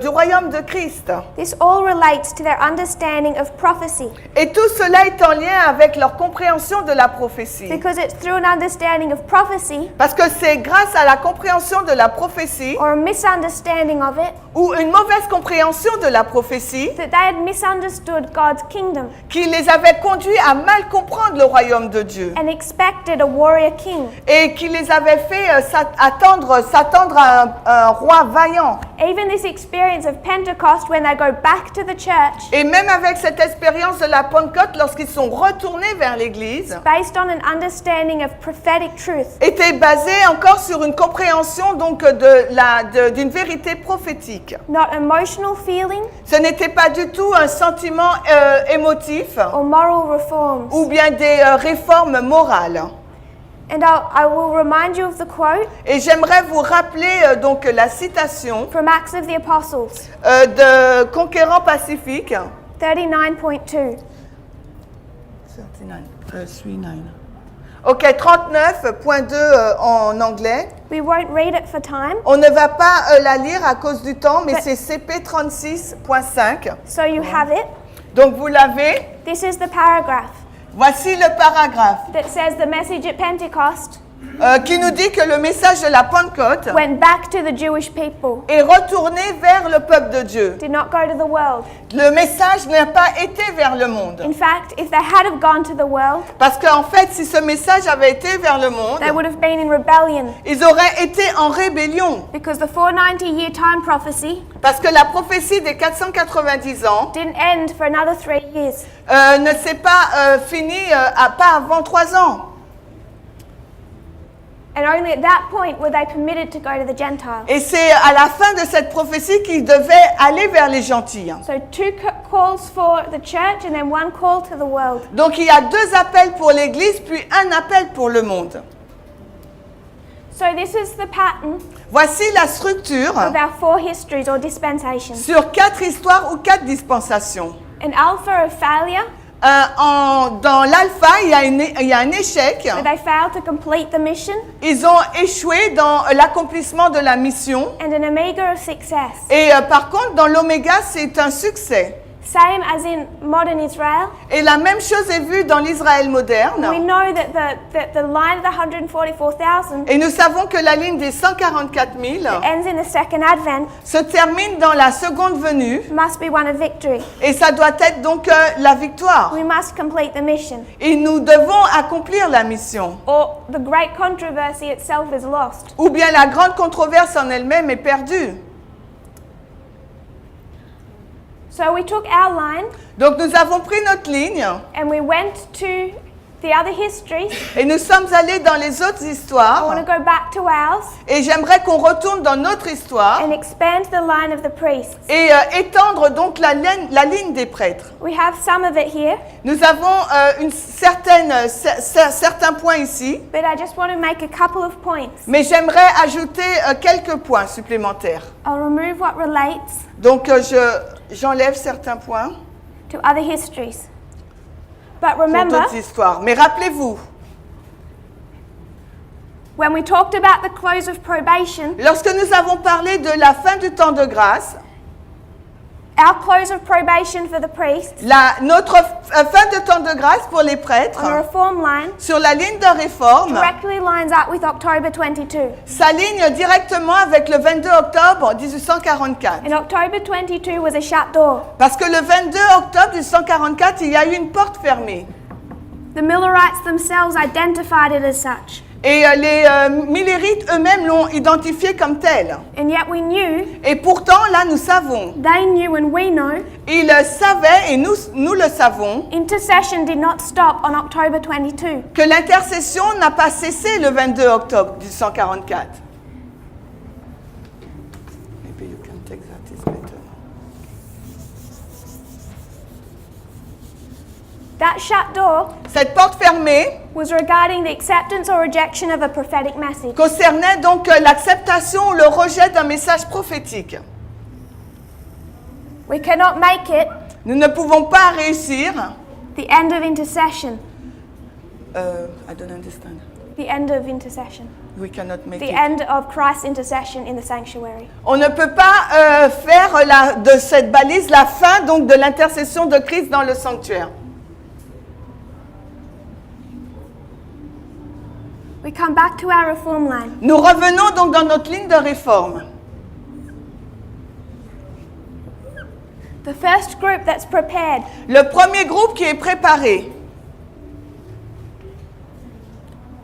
B: du royaume de Christ.
A: This all relates to their understanding of prophecy,
B: Et tout cela est en lien avec leur compréhension de la prophétie.
A: because it's through an understanding of prophecy
B: Parce que c'est grâce à la compréhension de la prophétie
A: or a misunderstanding of it
B: ou une mauvaise compréhension de la prophétie
A: that they had misunderstood God's kingdom
B: qui les avait conduits à mal comprendre le royaume de Dieu
A: and expected a warrior king.
B: et qui les avait fait s'attendre à un roi vaillant.
A: Even this experience of Pentecost, when they go back to the church,
B: Et même avec cette expérience de la Pentecôte, lorsqu'ils sont retournés vers l'Église,
A: based on an understanding of prophetic truth.
B: était basé encore sur une compréhension donc d'une vérité prophétique.
A: Not emotional feeling
B: Ce n'était pas du tout un sentiment émotif
A: or moral reforms.
B: ou bien des réformes morales.
A: And I will remind you of the quote
B: Et j'aimerais vous rappeler donc la citation
A: from Acts of the Apostles,
B: de Conquérant Pacifique.
A: 39.2.
B: Ok, 39.2 en anglais.
A: We won't read it for time,
B: On ne va pas la lire à cause du temps, mais c'est CP 36.5.
A: so you have it.
B: Donc vous l'avez.
A: This is the paragraph
B: Voici le paragraphe
A: that says the message at Pentecost
B: qui nous dit que le message de la Pentecôte
A: went back to the Jewish people,
B: est retourné vers le peuple de Dieu.
A: did not go to the world.
B: Le message n'a pas été vers le monde.
A: In fact, if they had have gone to the world,
B: Parce qu'en fait, si ce message avait été vers le monde,
A: they would have been in rebellion,
B: ils auraient été en rébellion.
A: because the 490-year time prophecy
B: Parce que la prophétie des 490 ans
A: didn't end for another 3 years.
B: ne s'est pas finie pas avant 3 ans.
A: And only at that point were they permitted to go to the Gentiles.
B: Et c'est à la fin de cette prophétie qu'ils devaient aller vers les gentils.
A: So 2 calls for the church and then 1 call to the world.
B: Donc il y a 2 appels pour l'Église, puis un appel pour le monde.
A: So this is the pattern
B: Voici la structure
A: of our 4 histories or dispensations.
B: sur 4 histoires ou 4 dispensations.
A: An alpha of failure,
B: Dans l'alpha, il y a un échec.
A: where they failed to complete the mission,
B: Ils ont échoué dans l'accomplissement de la mission.
A: and an omega of success.
B: Et par contre, dans l'oméga, c'est un succès.
A: Same as in modern Israel.
B: Et la même chose est vue dans l'Israël
A: We
B: moderne.
A: know that the line of the 144,000
B: Et nous savons que la ligne des 144 000
A: ends in the second advent
B: se termine dans la seconde venue.
A: must be one of victory.
B: Et ça doit être donc la victoire.
A: We must complete the mission,
B: Et nous devons accomplir la mission.
A: or the great controversy itself is lost.
B: Ou bien la grande controverse en elle-même est perdue.
A: So we took our line
B: Donc nous avons pris notre ligne
A: and we went to the other histories.
B: et nous sommes allés dans les autres
A: I want
B: histoires.
A: to go back to ours
B: Et j'aimerais qu'on retourne dans notre histoire
A: and expand the line of the priests.
B: et étendre donc la ligne des prêtres.
A: We have some of it here,
B: Nous avons certains points ici,
A: but I just want to make a couple of points.
B: mais j'aimerais ajouter quelques points supplémentaires.
A: I'll remove what relates
B: Donc j'enlève certains points
A: to other histories. But
B: pour
A: remember,
B: d'autres histoires. Mais rappelez-vous,
A: when we talked about the close of probation,
B: lorsque nous avons parlé de la fin du temps de grâce,
A: our close of probation for the priests
B: notre fin de temps de grâce pour les prêtres,
A: on a reform line
B: sur la ligne de réforme,
A: directly lines up with October 22.
B: s'aligne directement avec le 22 octobre 1844.
A: And October 22 was a shut door.
B: Parce que le 22 octobre 1844, il y a eu une porte fermée.
A: The Millerites themselves identified it as such.
B: Et les Millérites eux-mêmes l'ont identifié comme tel.
A: And yet we knew,
B: Et pourtant, là, nous savons.
A: they knew and we know,
B: Ils savaient, et nous le savons,
A: intercession did not stop on October 22.
B: que l'intercession n'a pas cessé le 22 octobre 1844. Maybe you can take that, it's better.
A: That shut door
B: Cette porte fermée
A: was regarding the acceptance or rejection of a prophetic message.
B: concernait donc l'acceptation ou le rejet d'un message prophétique.
A: We cannot make it
B: Nous ne pouvons pas réussir.
A: the end of intercession.
B: I don't understand.
A: The end of intercession.
B: We cannot make
A: The
B: it.
A: end of Christ's intercession in the sanctuary.
B: On ne peut pas faire de cette balise la fin donc de l'intercession de Christ dans le sanctuaire.
A: We come back to our reform line.
B: Nous revenons donc dans notre ligne de réforme.
A: The first group that's prepared
B: Le premier groupe qui est préparé.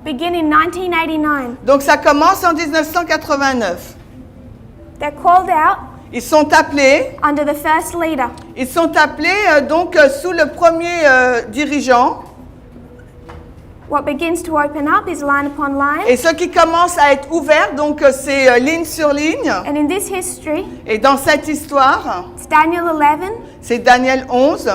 A: begin in 1989.
B: Donc ça commence en 1989.
A: They're called out
B: Ils sont appelés.
A: under the first leader.
B: Ils sont appelés donc sous le premier dirigeant.
A: What begins to open up is line upon line.
B: Et ce qui commence à être ouvert, donc c'est ligne sur ligne.
A: And in this history,
B: Et dans cette histoire,
A: it's Daniel 11,
B: c'est Daniel 11,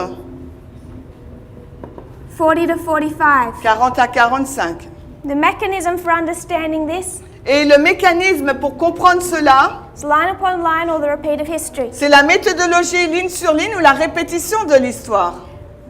A: 40 to 45.
B: 40 à 45.
A: The mechanism for understanding this
B: Et le mécanisme pour comprendre cela,
A: is line upon line or the repeat of history.
B: c'est la méthodologie ligne sur ligne ou la répétition de l'histoire.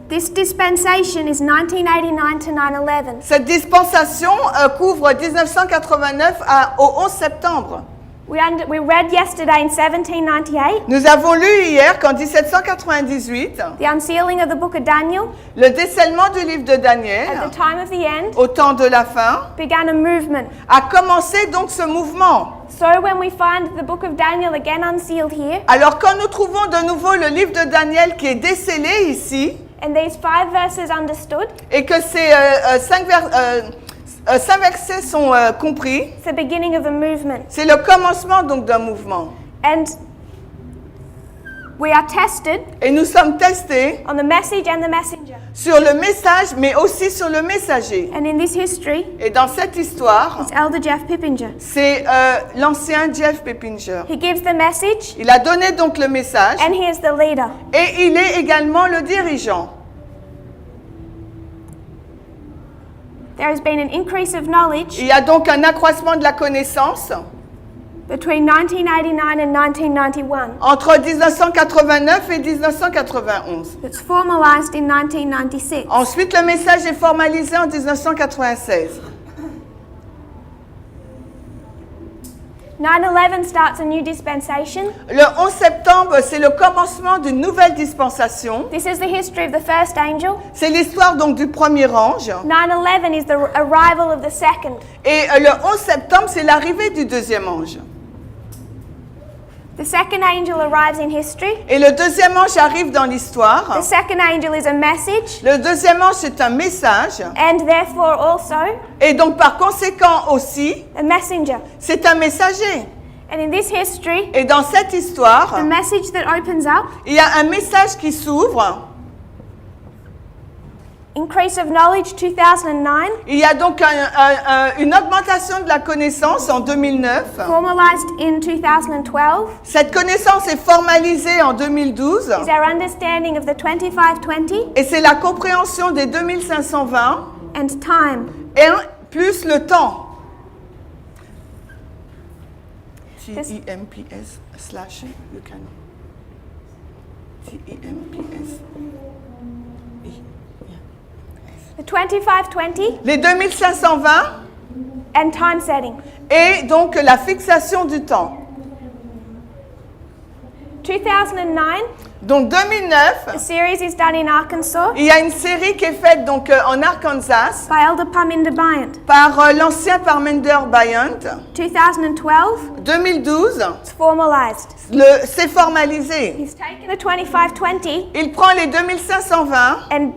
A: This dispensation is 1989 to 9/11.
B: Cette dispensation couvre 1989 au 11 septembre.
A: We read yesterday in 1798
B: Nous avons lu hier qu'en 1798,
A: the unsealing of the book of Daniel
B: le décèlement du livre de
A: at
B: Daniel,
A: the time of the end
B: au temps de la fin,
A: began a movement.
B: a commencé donc ce mouvement.
A: So when we find the book of Daniel again unsealed here,
B: Alors quand nous trouvons de nouveau le livre de Daniel qui est décellé ici,
A: and these 5 verses understood,
B: et que ces 5 versets sont compris,
A: it's the beginning of a movement.
B: c'est le commencement donc d'un mouvement.
A: And we are tested
B: Et nous sommes testés
A: on the message and the messenger.
B: sur le message, mais aussi sur le messager.
A: And in this history,
B: Et dans cette histoire,
A: it's Elder Jeff Pippinger.
B: c'est l'ancien Jeff Pippinger.
A: He gives the message
B: Il a donné donc le message
A: and he is the leader.
B: et il est également le dirigeant.
A: There has been an increase of knowledge
B: Il y a donc un accroissement de la connaissance
A: between 1989 and 1991
B: entre 1989 et 1991.
A: that's formalized in 1996.
B: Ensuite, le message est formalisé en 1996.
A: 9/11 starts a new dispensation.
B: Le 11 septembre, c'est le commencement d'une nouvelle dispensation.
A: This is the history of the first angel.
B: C'est l'histoire donc du premier ange.
A: 9/11 is the arrival of the second.
B: Et le 11 septembre, c'est l'arrivée du deuxième ange.
A: The second angel arrives in history.
B: Et le deuxième ange arrive dans l'histoire.
A: The second angel is a message
B: Le deuxième ange, c'est un message.
A: and therefore also
B: Et donc, par conséquent aussi,
A: a messenger.
B: c'est un messager.
A: And in this history,
B: Et dans cette histoire,
A: the message that opens up,
B: il y a un message qui s'ouvre.
A: increase of knowledge 2009,
B: Il y a donc une augmentation de la connaissance en 2009.
A: formalized in 2012,
B: Cette connaissance est formalisée en 2012.
A: is our understanding of the 2520
B: Et c'est la compréhension des 2520
A: and time.
B: et plus le temps. TEMPS slash you can TEMPS.
A: The 2520
B: Les 2520
A: and time setting.
B: et donc la fixation du temps.
A: 2009,
B: Donc 2009,
A: the series is done in Arkansas
B: il y a une série qui est faite donc en Arkansas
A: by Elder Parminder Bryant.
B: par l'ancien Parmender Bryant.
A: 2012,
B: 2012,
A: it's formalized.
B: c'est formalisé.
A: He's taken the 2520
B: Il prend les 2520
A: and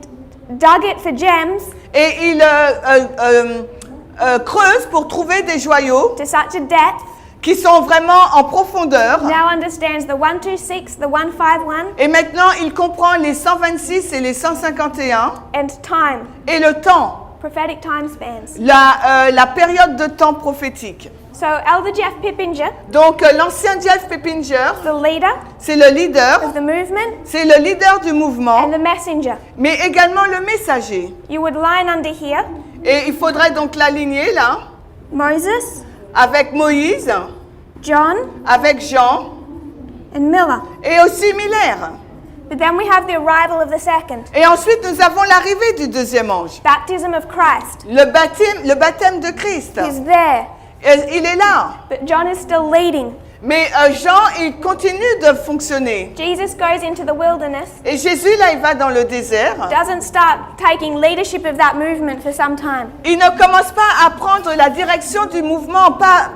A: dug it for gems
B: et il creuse pour trouver des joyaux
A: to such a depth,
B: qui sont vraiment en profondeur.
A: now understands the 126, the 151,
B: Et maintenant, il comprend les 126 et les 151
A: and time,
B: et le temps,
A: prophetic time spans.
B: la période de temps prophétique.
A: So Elder Jeff Pippinger,
B: Donc, l'ancien Jeff Pippinger,
A: the leader
B: c'est le leader,
A: of the movement
B: c'est le leader du mouvement,
A: and the messenger.
B: mais également le messager.
A: You would line under here
B: Et il faudrait donc l'aligner là,
A: Moses,
B: avec Moïse,
A: John,
B: avec Jean
A: and Miller.
B: et aussi Miller.
A: But then we have the arrival of the second,
B: Et ensuite, nous avons l'arrivée du deuxième ange,
A: baptism of Christ.
B: le baptême de Christ.
A: He's there,
B: Il est là.
A: but John is still leading.
B: Mais Jean, il continue de fonctionner.
A: Jesus goes into the wilderness,
B: Et Jésus, là, il va dans le désert.
A: doesn't start taking leadership of that movement for some time.
B: Il ne commence pas à prendre la direction du mouvement, pas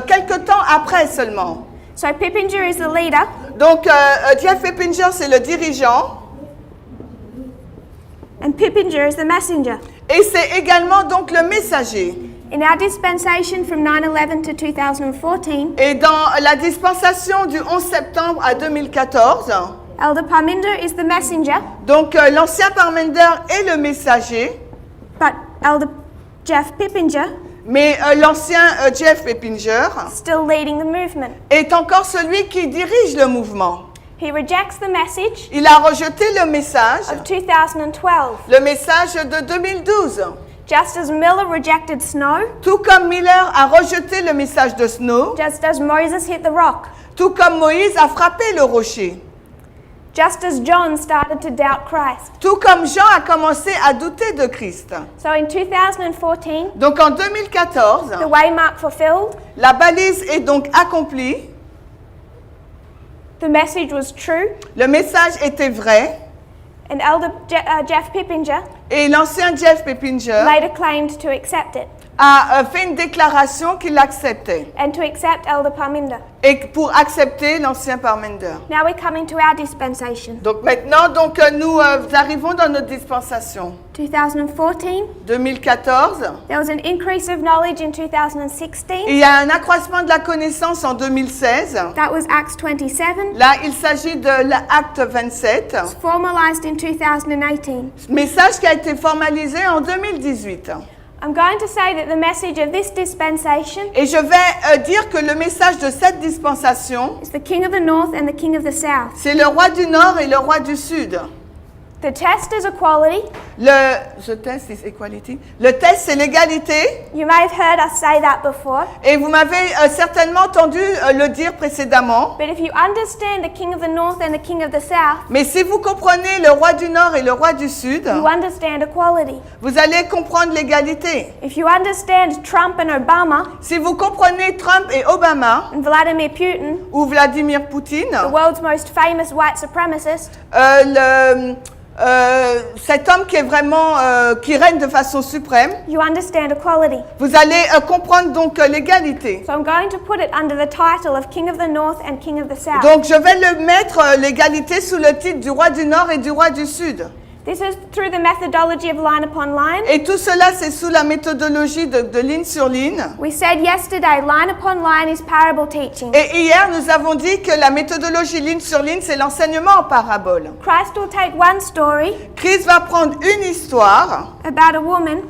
B: quelque temps après seulement.
A: So Pippinger is the leader,
B: Donc, Jeff Pippinger, c'est le dirigeant.
A: and Pippinger is the messenger.
B: Et c'est également donc le messager.
A: In our dispensation from 9/11 to 2014,
B: Et dans la dispensation du 11 septembre à 2014,
A: Elder Parminder is the messenger,
B: donc l'ancien Parmender est le messager,
A: but Elder Jeff Pippinger
B: mais l'ancien Jeff Pippinger
A: still leading the movement.
B: est encore celui qui dirige le mouvement.
A: He rejects the message
B: Il a rejeté le message,
A: of 2012,
B: le message de 2012.
A: just as Miller rejected snow,
B: Tout comme Miller a rejeté le message de Snow,
A: just as Moses hit the rock,
B: tout comme Moïse a frappé le rocher,
A: just as John started to doubt Christ.
B: tout comme Jean a commencé à douter de Christ.
A: So in 2014,
B: Donc en 2014,
A: the waymark fulfilled,
B: la balise est donc accomplie,
A: the message was true,
B: le message était vrai,
A: and Elder Jeff Pippinger
B: et l'ancien Jeff Pippinger
A: later claimed to accept it,
B: a fait une déclaration qu'il acceptait,
A: and to accept Elder Parminder.
B: et pour accepter l'ancien Parmender.
A: Now we're coming to our dispensation.
B: Donc maintenant, nous arrivons dans notre dispensation.
A: 2014,
B: 2014,
A: there was an increase of knowledge in 2016.
B: il y a un accroissement de la connaissance en 2016.
A: That was Acts 27.
B: Là, il s'agit de l'acte 27,
A: It's formalized in 2018.
B: message qui a été formalisé en 2018.
A: I'm going to say that the message of this dispensation
B: Et je vais dire que le message de cette dispensation,
A: is the King of the North and the King of the South.
B: c'est le roi du Nord et le roi du Sud.
A: The test is equality.
B: The test is equality. Le test, c'est l'égalité.
A: You may have heard us say that before.
B: Et vous m'avez certainement entendu le dire précédemment.
A: But if you understand the King of the North and the King of the South,
B: Mais si vous comprenez le roi du Nord et le roi du Sud,
A: you understand equality.
B: vous allez comprendre l'égalité.
A: If you understand Trump and Obama
B: Si vous comprenez Trump et Obama,
A: and Vladimir Putin,
B: ou Vladimir Poutine,
A: the world's most famous white supremacist,
B: cet homme qui est vraiment qui règne de façon suprême,
A: you understand equality.
B: vous allez comprendre donc l'égalité.
A: So I'm going to put it under the title of King of the North and King of the South.
B: Donc je vais le mettre l'égalité sous le titre du roi du Nord et du roi du Sud.
A: This is through the methodology of line upon line.
B: Et tout cela, c'est sous la méthodologie de ligne sur ligne.
A: We said yesterday, line upon line is parable teaching.
B: Et hier, nous avons dit que la méthodologie ligne sur ligne, c'est l'enseignement en parabole.
A: Christ will take one story
B: Christ va prendre une histoire
A: about a woman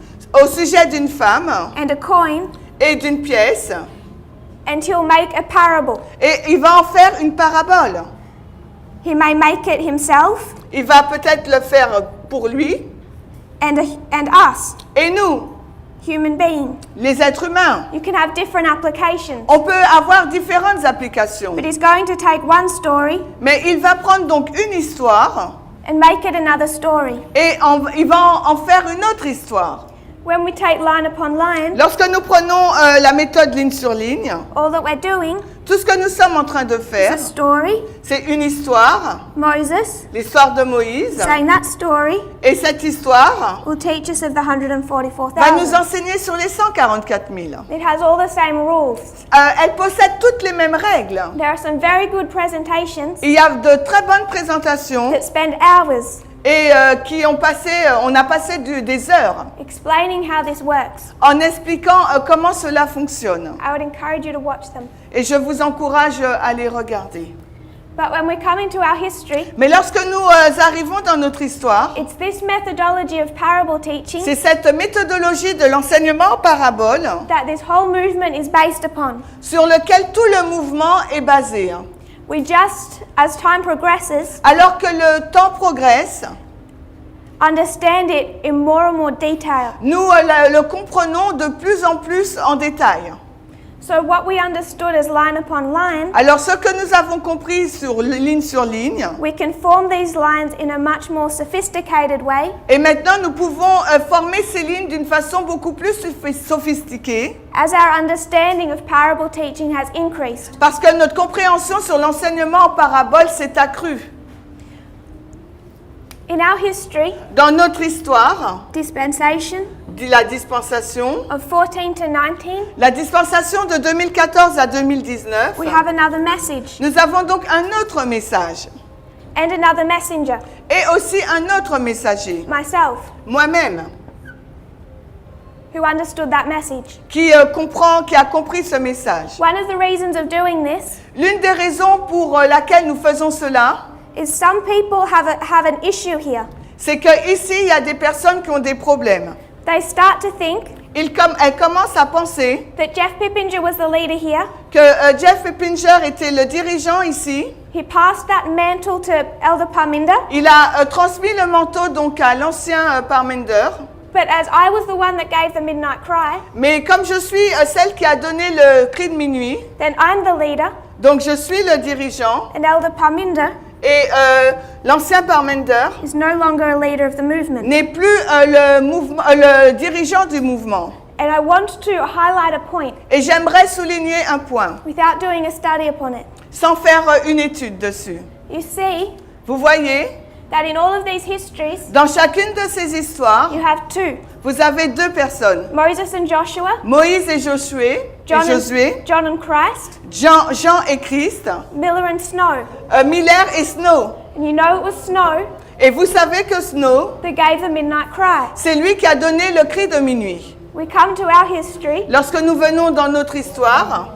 B: au sujet d'une femme
A: and a coin,
B: et d'une pièce,
A: and he'll make a parable.
B: et il va en faire une parabole.
A: He may make it himself
B: Il va peut-être le faire pour lui
A: and us,
B: et nous,
A: human beings.
B: les êtres humains.
A: You can have different applications.
B: On peut avoir différentes applications,
A: But he's going to take one story
B: mais il va prendre donc une histoire
A: and make it another story.
B: et il va en faire une autre histoire.
A: When we take line upon line,
B: Lorsque nous prenons la méthode ligne sur ligne,
A: all that we're doing
B: tout ce que nous sommes en train de
A: is
B: faire,
A: a story.
B: c'est une histoire,
A: Moses,
B: l'histoire de Moïse,
A: saying that story
B: et cette histoire
A: will teach us of the
B: va nous
A: 144,000.
B: enseigner sur les 144 000.
A: It has all the same rules.
B: Elle possède toutes les mêmes règles.
A: There are some very good presentations
B: Il y a de très bonnes présentations
A: that spend hours
B: et on a passé des heures
A: explaining how this works.
B: en expliquant comment cela fonctionne.
A: I would encourage you to watch them.
B: Et je vous encourage à les regarder.
A: But when we come into our history,
B: Mais lorsque nous arrivons dans notre histoire,
A: it's this methodology of parable teaching
B: c'est cette méthodologie de l'enseignement en parabole
A: that this whole movement is based upon.
B: sur lequel tout le mouvement est basé.
A: We just, as time progresses,
B: Alors que le temps progresse,
A: understand it in more and more detail.
B: nous le comprenons de plus en plus en détail.
A: So what we understood as line upon line,
B: Alors ce que nous avons compris sur ligne,
A: we can form these lines in a much more sophisticated way
B: et maintenant nous pouvons former ces lignes d'une façon beaucoup plus sophistiquée
A: as our understanding of parable teaching has increased.
B: parce que notre compréhension sur l'enseignement en parabole s'est accrue.
A: In our history,
B: Dans notre histoire,
A: dispensation
B: la dispensation,
A: of 14 to 19,
B: la dispensation de 2014 à 2019,
A: we have another message
B: nous avons donc un autre message
A: and another messenger,
B: et aussi un autre messager,
A: myself,
B: moi-même,
A: who understood that message.
B: qui a compris ce message.
A: One of the reasons of doing this
B: L'une des raisons pour laquelle nous faisons cela,
A: is some people have an issue here.
B: c'est qu'ici, il y a des personnes qui ont des problèmes.
A: They start to think
B: Elles commencent à penser
A: that Jeff Pippinger was the leader here.
B: que Jeff Pippinger était le dirigeant ici.
A: He passed that mantle to Elder Parminder.
B: Il a transmis le manteau donc à l'ancien Parmender.
A: But as I was the one that gave the midnight cry,
B: Mais comme je suis celle qui a donné le cri de minuit,
A: then I'm the leader,
B: donc je suis le dirigeant
A: and Elder Parminder
B: et l'ancien Parmender
A: is no longer a leader of the movement.
B: n'est plus le dirigeant du mouvement.
A: And I want to highlight a point
B: Et j'aimerais souligner un point,
A: without doing a study upon it.
B: sans faire une étude dessus.
A: You see
B: Vous voyez,
A: that in all of these histories,
B: dans chacune de ces histoires,
A: you have two,
B: vous avez deux personnes,
A: Moses and Joshua,
B: Moïse et Josué,
A: John and Christ,
B: Jean et Christ,
A: Miller and Snow.
B: Miller et Snow.
A: And you know it was Snow
B: Et vous savez que Snow,
A: that gave the midnight cry.
B: c'est lui qui a donné le cri de minuit.
A: We come to our history
B: Lorsque nous venons dans notre histoire,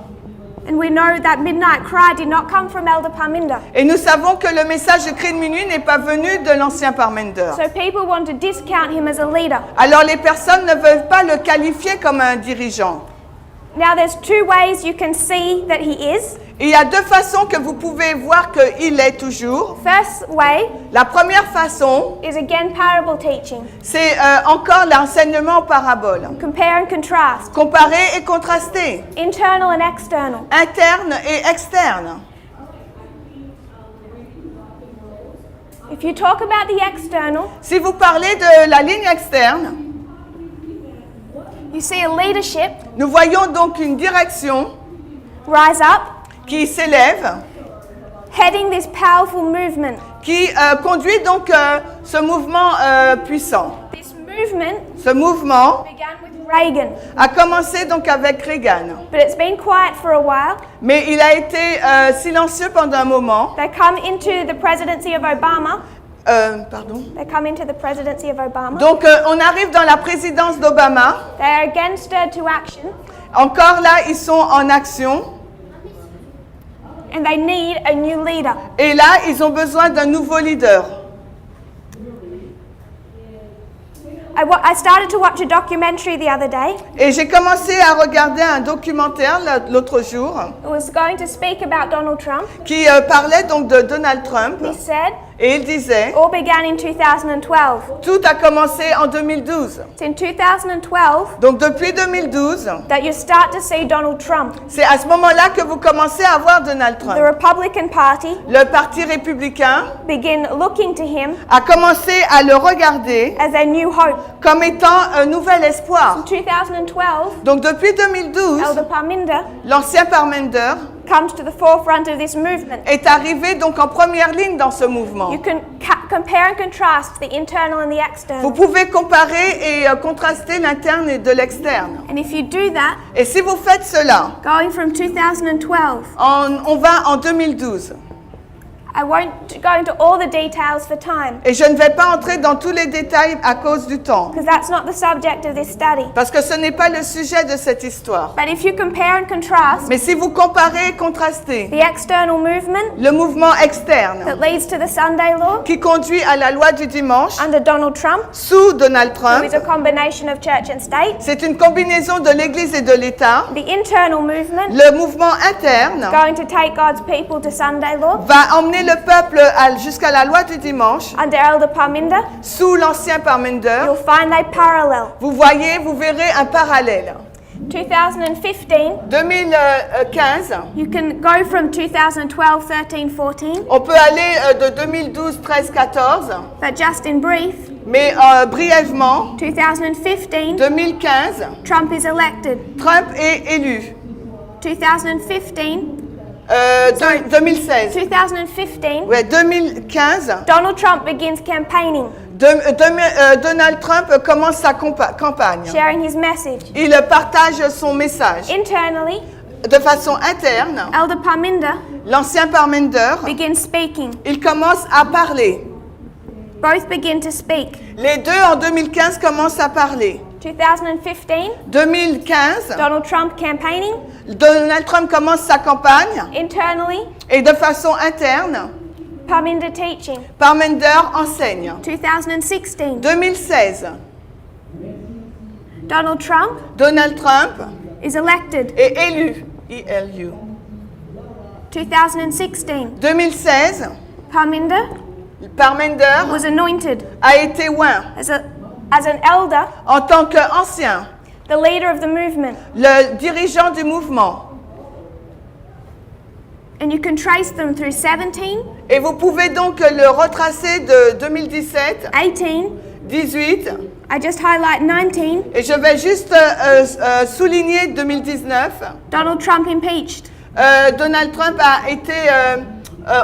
A: and we know that midnight cry did not come from Elder Parminder.
B: et nous savons que le message de cri de minuit n'est pas venu de l'ancien Parmender.
A: So people want to discount him as a leader.
B: Alors les personnes ne veulent pas le qualifier comme un dirigeant.
A: Now there's two ways you can see that he is.
B: Il y a deux façons que vous pouvez voir qu'il est toujours.
A: First way
B: La première façon,
A: is again parable teaching.
B: c'est encore l'enseignement en parabole.
A: Compare and contrast.
B: Comparer et contraster.
A: Internal and external.
B: Interne et externe.
A: If you talk about the external,
B: Si vous parlez de la ligne externe,
A: you see a leadership
B: nous voyons donc une direction
A: rise up,
B: qui s'élève,
A: heading this powerful movement.
B: qui conduit donc ce mouvement puissant.
A: This movement
B: Ce mouvement
A: began with Reagan,
B: a commencé donc avec Reagan,
A: but it's been quiet for a while.
B: mais il a été silencieux pendant un moment.
A: They come into the presidency of Obama,
B: Pardon.
A: They come into the presidency of Obama.
B: Donc, on arrive dans la présidence d'Obama.
A: They are again stirred to action,
B: Encore là, ils sont en action.
A: and they need a new leader.
B: Et là, ils ont besoin d'un nouveau leader.
A: I started to watch a documentary the other day.
B: Et j'ai commencé à regarder un documentaire l'autre jour
A: It was going to speak about Donald Trump.
B: qui parlait donc de Donald Trump.
A: He said,
B: Et il disait,
A: all began in 2012.
B: tout a commencé en 2012.
A: It's in 2012
B: Donc depuis 2012,
A: that you start to see Donald Trump.
B: c'est à ce moment-là que vous commencez à voir Donald
A: The
B: Trump.
A: Republican Party
B: Le Parti républicain
A: begin looking to him
B: a commencé à le regarder
A: as a new hope.
B: comme étant un nouvel espoir.
A: In 2012,
B: Donc depuis 2012,
A: Elder Parminder
B: l'ancien Parmender
A: comes to the forefront of this movement.
B: est arrivé donc en première ligne dans ce mouvement.
A: You can compare and contrast the internal and the
B: Vous
A: external.
B: pouvez comparer et contraster l'interne et de l'externe.
A: And if you do that,
B: Et si vous faites cela,
A: going from 2012,
B: on va en 2012.
A: I won't go into all the details for time,
B: Et je ne vais pas entrer dans tous les détails à cause du temps,
A: because that's not the subject of this study.
B: parce que ce n'est pas le sujet de cette histoire.
A: But if you compare and contrast
B: Mais si vous comparez et contrastez
A: the external movement
B: le mouvement externe
A: that leads to the Sunday law
B: qui conduit à la loi du dimanche
A: under Donald Trump,
B: sous Donald
A: who
B: Trump,
A: is a combination of church and state,
B: c'est une combinaison de l'Église et de l'État.
A: the internal movement
B: Le mouvement interne
A: going to take God's people to Sunday law
B: va emmener le peuple jusqu'à la loi du dimanche
A: under Elder Parminder,
B: sous l'ancien Parmender.
A: you'll find they parallel.
B: Vous voyez, vous verrez un parallèle.
A: 2015,
B: 2015,
A: you can go from 2012, 13, 14,
B: on peut aller de 2012, 13, 14,
A: but just in brief,
B: mais brièvement,
A: 2015,
B: 2015,
A: Trump is elected.
B: Trump est élu.
A: 2015,
B: 2016.
A: 2015,
B: Ouais, 2015,
A: Donald Trump begins campaigning,
B: Donald Trump commence sa campagne.
A: sharing his message.
B: Il partage son message.
A: Internally,
B: De façon interne,
A: Elder Parminder
B: l'ancien Parmender,
A: begins speaking.
B: il commence à parler.
A: Both begin to speak.
B: Les deux en 2015 commencent à parler.
A: 2015,
B: 2015,
A: Donald Trump campaigning.
B: Donald Trump commence sa campagne
A: Internally,
B: et de façon interne,
A: Parminder teaching.
B: Parmender enseigne.
A: 2016,
B: 2016,
A: Donald Trump
B: Donald Trump
A: is elected.
B: est élu. ELU.
A: 2016,
B: 2016,
A: Parminder
B: Parmender
A: was anointed
B: a été oint
A: as an elder,
B: en tant qu'ancien,
A: the leader of the movement.
B: le dirigeant du mouvement.
A: And you can trace them through 17,
B: Et vous pouvez donc le retracer de 2017,
A: 18,
B: 18,
A: I just highlight 19,
B: et je vais juste souligner 2019.
A: Donald Trump impeached.
B: Donald Trump a été,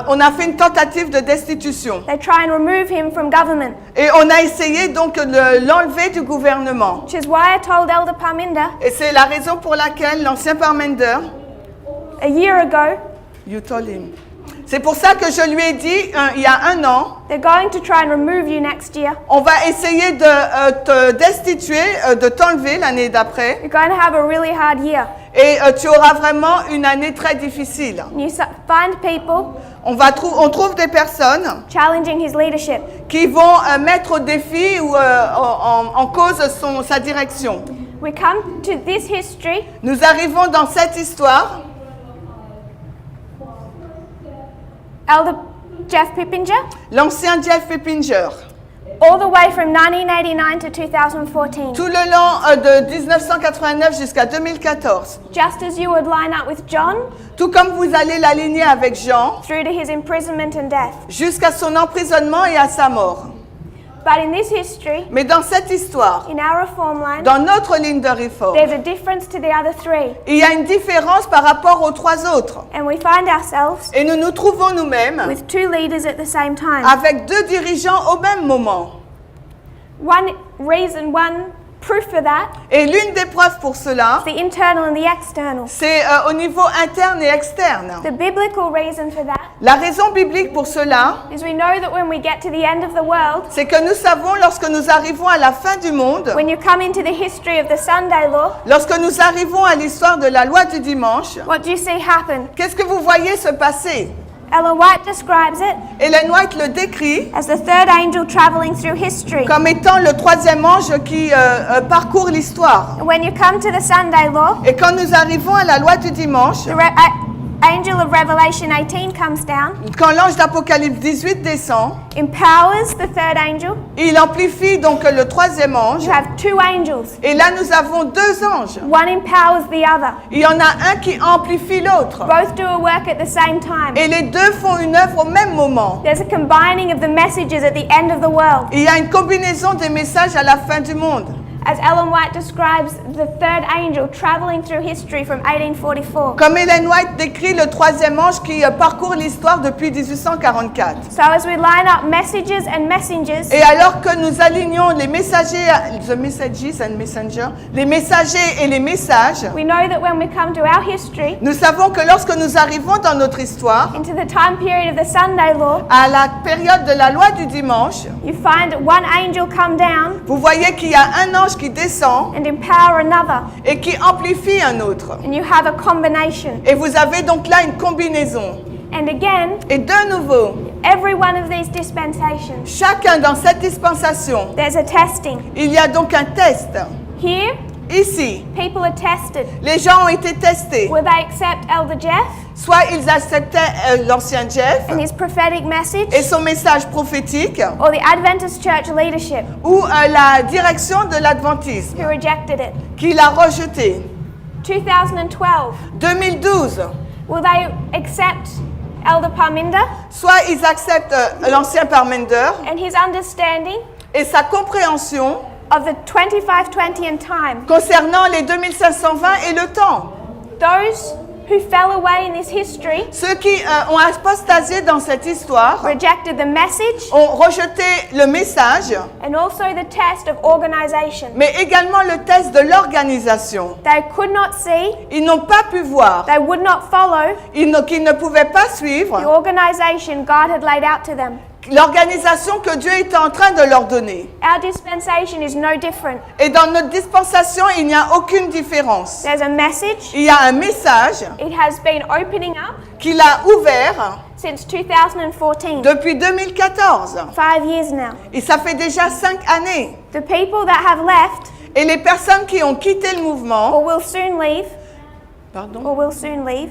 B: on a fait une tentative de destitution.
A: They try and remove him from government,
B: Et on a essayé donc de l'enlever du gouvernement.
A: which is why I told Elder Parminder
B: Et c'est la raison pour laquelle l'ancien Parmender,
A: a year ago,
B: you told him. C'est pour ça que je lui ai dit, il y a un an,
A: they're going to try and remove you next year.
B: on va essayer de te destituer, de t'enlever l'année d'après.
A: You're going to have a really hard year.
B: Et tu auras vraiment une année très difficile.
A: And you find people
B: On trouve des personnes
A: challenging his leadership.
B: qui vont mettre au défi ou en cause sa direction.
A: We come to this history
B: Nous arrivons dans cette histoire.
A: Elder Jeff Pippinger,
B: L'ancien Jeff Pippinger,
A: all the way from 1989 to 2014.
B: tout le long de 1989 jusqu'à 2014.
A: Just as you would line up with John
B: Tout comme vous allez l'aligner avec Jean,
A: through to his imprisonment and death.
B: jusqu'à son emprisonnement et à sa mort.
A: But in this history,
B: Mais dans cette histoire,
A: in our reform line,
B: dans notre ligne de réforme,
A: there's a difference to the other three.
B: il y a une différence par rapport aux trois autres.
A: And we find ourselves
B: Et nous nous trouvons nous-mêmes
A: with two leaders at the same time.
B: avec deux dirigeants au même moment.
A: One reason, one proof for that
B: Et l'une des preuves pour cela,
A: is the internal and the external.
B: c'est au niveau interne et externe.
A: The biblical reason for that
B: La raison biblique pour cela,
A: is we know that when we get to the end of the world,
B: c'est que nous savons lorsque nous arrivons à la fin du monde,
A: when you come into the history of the Sunday law,
B: lorsque nous arrivons à l'histoire de la loi du dimanche,
A: what do you see happen?
B: qu'est-ce que vous voyez se passer?
A: Ellen White describes it
B: Ellen White le décrit
A: as the third angel traveling through history.
B: comme étant le troisième ange qui parcourt l'histoire.
A: And when you come to the Sunday law,
B: Et quand nous arrivons à la loi du dimanche,
A: the angel of Revelation 18 comes down,
B: quand l'ange d'Apocalypse 18 descend,
A: empowers the third angel.
B: il amplifie donc le troisième ange.
A: You have two angels.
B: Et là, nous avons deux anges.
A: One empowers the other.
B: Il y en a un qui amplifie l'autre.
A: Both do a work at the same time.
B: Et les deux font une œuvre au même moment.
A: There's a combining of the messages at the end of the world.
B: Il y a une combinaison des messages à la fin du monde.
A: As Ellen White describes the third angel traveling through history from 1844.
B: Comme Ellen White décrit le troisième ange qui parcourt l'histoire depuis 1844.
A: So as we line up messages and messengers,
B: Et alors que nous alignons les messagers, the messages and messenger, les messagers et les messages,
A: we know that when we come to our history,
B: nous savons que lorsque nous arrivons dans notre histoire,
A: into the time period of the Sunday law,
B: à la période de la loi du dimanche,
A: you find one angel come down
B: vous voyez qu'il y a un ange qui descend
A: and empower another,
B: et qui amplifie un autre.
A: and you have a combination.
B: Et vous avez donc là une combinaison.
A: And again,
B: Et de nouveau,
A: every one of these dispensations,
B: chacun dans cette dispensation,
A: there's a testing.
B: il y a donc un test.
A: Here,
B: Ici,
A: people are tested.
B: les gens ont été testés.
A: Will they accept Elder Jeff
B: Soit ils acceptaient l'ancien Jeff
A: and his prophetic message,
B: et son message prophétique,
A: or the Adventist church leadership
B: ou la direction de l'adventisme
A: who rejected it?
B: qui l'a rejeté.
A: 2012,
B: 2012,
A: will they accept Elder Parminder
B: soit ils acceptent l'ancien Parmenter
A: and his understanding
B: et sa compréhension
A: of the 2520 and time?
B: concernant les 2520 et le temps.
A: Those who fell away in this history
B: Ceux qui ont apostasié dans cette histoire
A: rejected the message
B: ont rejeté le message,
A: and also the test of organization.
B: mais également le test de l'organisation.
A: They could not see,
B: Ils n'ont pas pu voir,
A: they would not follow
B: qu'ils ne pouvaient pas
A: the
B: suivre
A: organization God had laid out to them.
B: l'organisation que Dieu était en train de leur donner.
A: Our dispensation is no different.
B: Et dans notre dispensation, il n'y a aucune différence.
A: There's a message.
B: Il y a un message
A: It has been opening up
B: qu'il a ouvert
A: since 2014.
B: depuis 2014.
A: 5 years now.
B: Et ça fait déjà 5 années.
A: The people that have left
B: Et les personnes qui ont quitté le mouvement,
A: or will soon leave,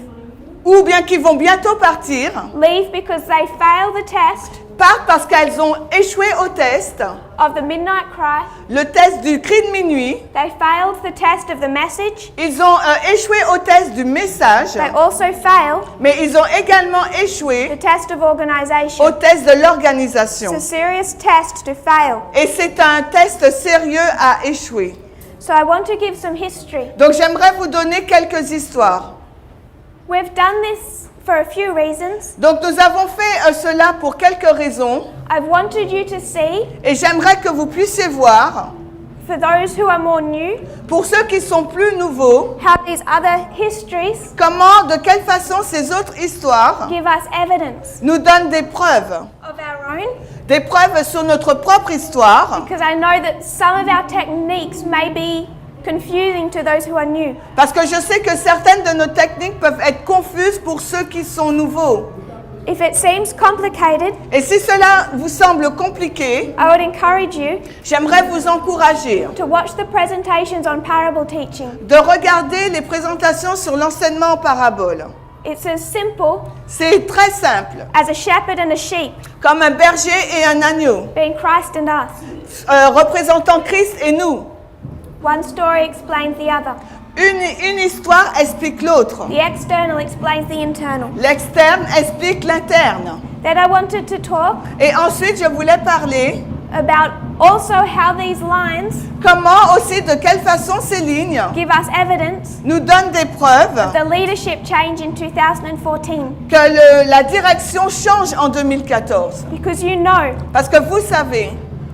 B: ou bien qui vont bientôt partir,
A: leave because they fail the test
B: partent parce qu'elles ont échoué au test,
A: of the midnight cry.
B: le test du cri de minuit.
A: They failed the test of the message.
B: Ils ont échoué au test du message,
A: They also fail
B: mais ils ont également
A: the
B: échoué
A: test of
B: au
A: organization.
B: test de l'organisation.
A: It's a serious test to fail.
B: Et c'est un test sérieux à échouer.
A: So I want to give some history.
B: Donc j'aimerais vous donner quelques histoires.
A: We've done this for a few reasons.
B: Donc nous avons fait cela pour quelques raisons.
A: I've wanted you to see,
B: Et j'aimerais que vous puissiez voir,
A: for those who are more new,
B: pour ceux qui sont plus nouveaux,
A: how these other histories
B: comment, de quelle façon ces autres histoires
A: give us evidence
B: nous donnent des preuves.
A: of our own.
B: Des preuves sur notre propre histoire.
A: Because I know that some of our techniques may be confusing to those who are new.
B: Parce que je sais que certaines de nos techniques peuvent être confuses pour ceux qui sont nouveaux.
A: If it seems complicated,
B: Et si cela vous semble compliqué,
A: I would encourage you
B: j'aimerais vous encourager
A: to watch the presentations on parable teaching.
B: de regarder les présentations sur l'enseignement en parabole.
A: It's as simple
B: C'est très simple,
A: as a shepherd and a sheep
B: comme un berger et un agneau,
A: being Christ and us.
B: représentant Christ et nous.
A: One story explains the other.
B: Une histoire explique l'autre.
A: The external explains the internal.
B: L'externe explique l'interne.
A: Then I wanted to talk
B: Et ensuite, je voulais parler
A: about also how these lines
B: comment aussi, de quelle façon ces lignes
A: give us evidence
B: nous donnent des preuves
A: of the leadership change in 2014.
B: que la direction change en 2014.
A: Because you know
B: Parce que vous savez,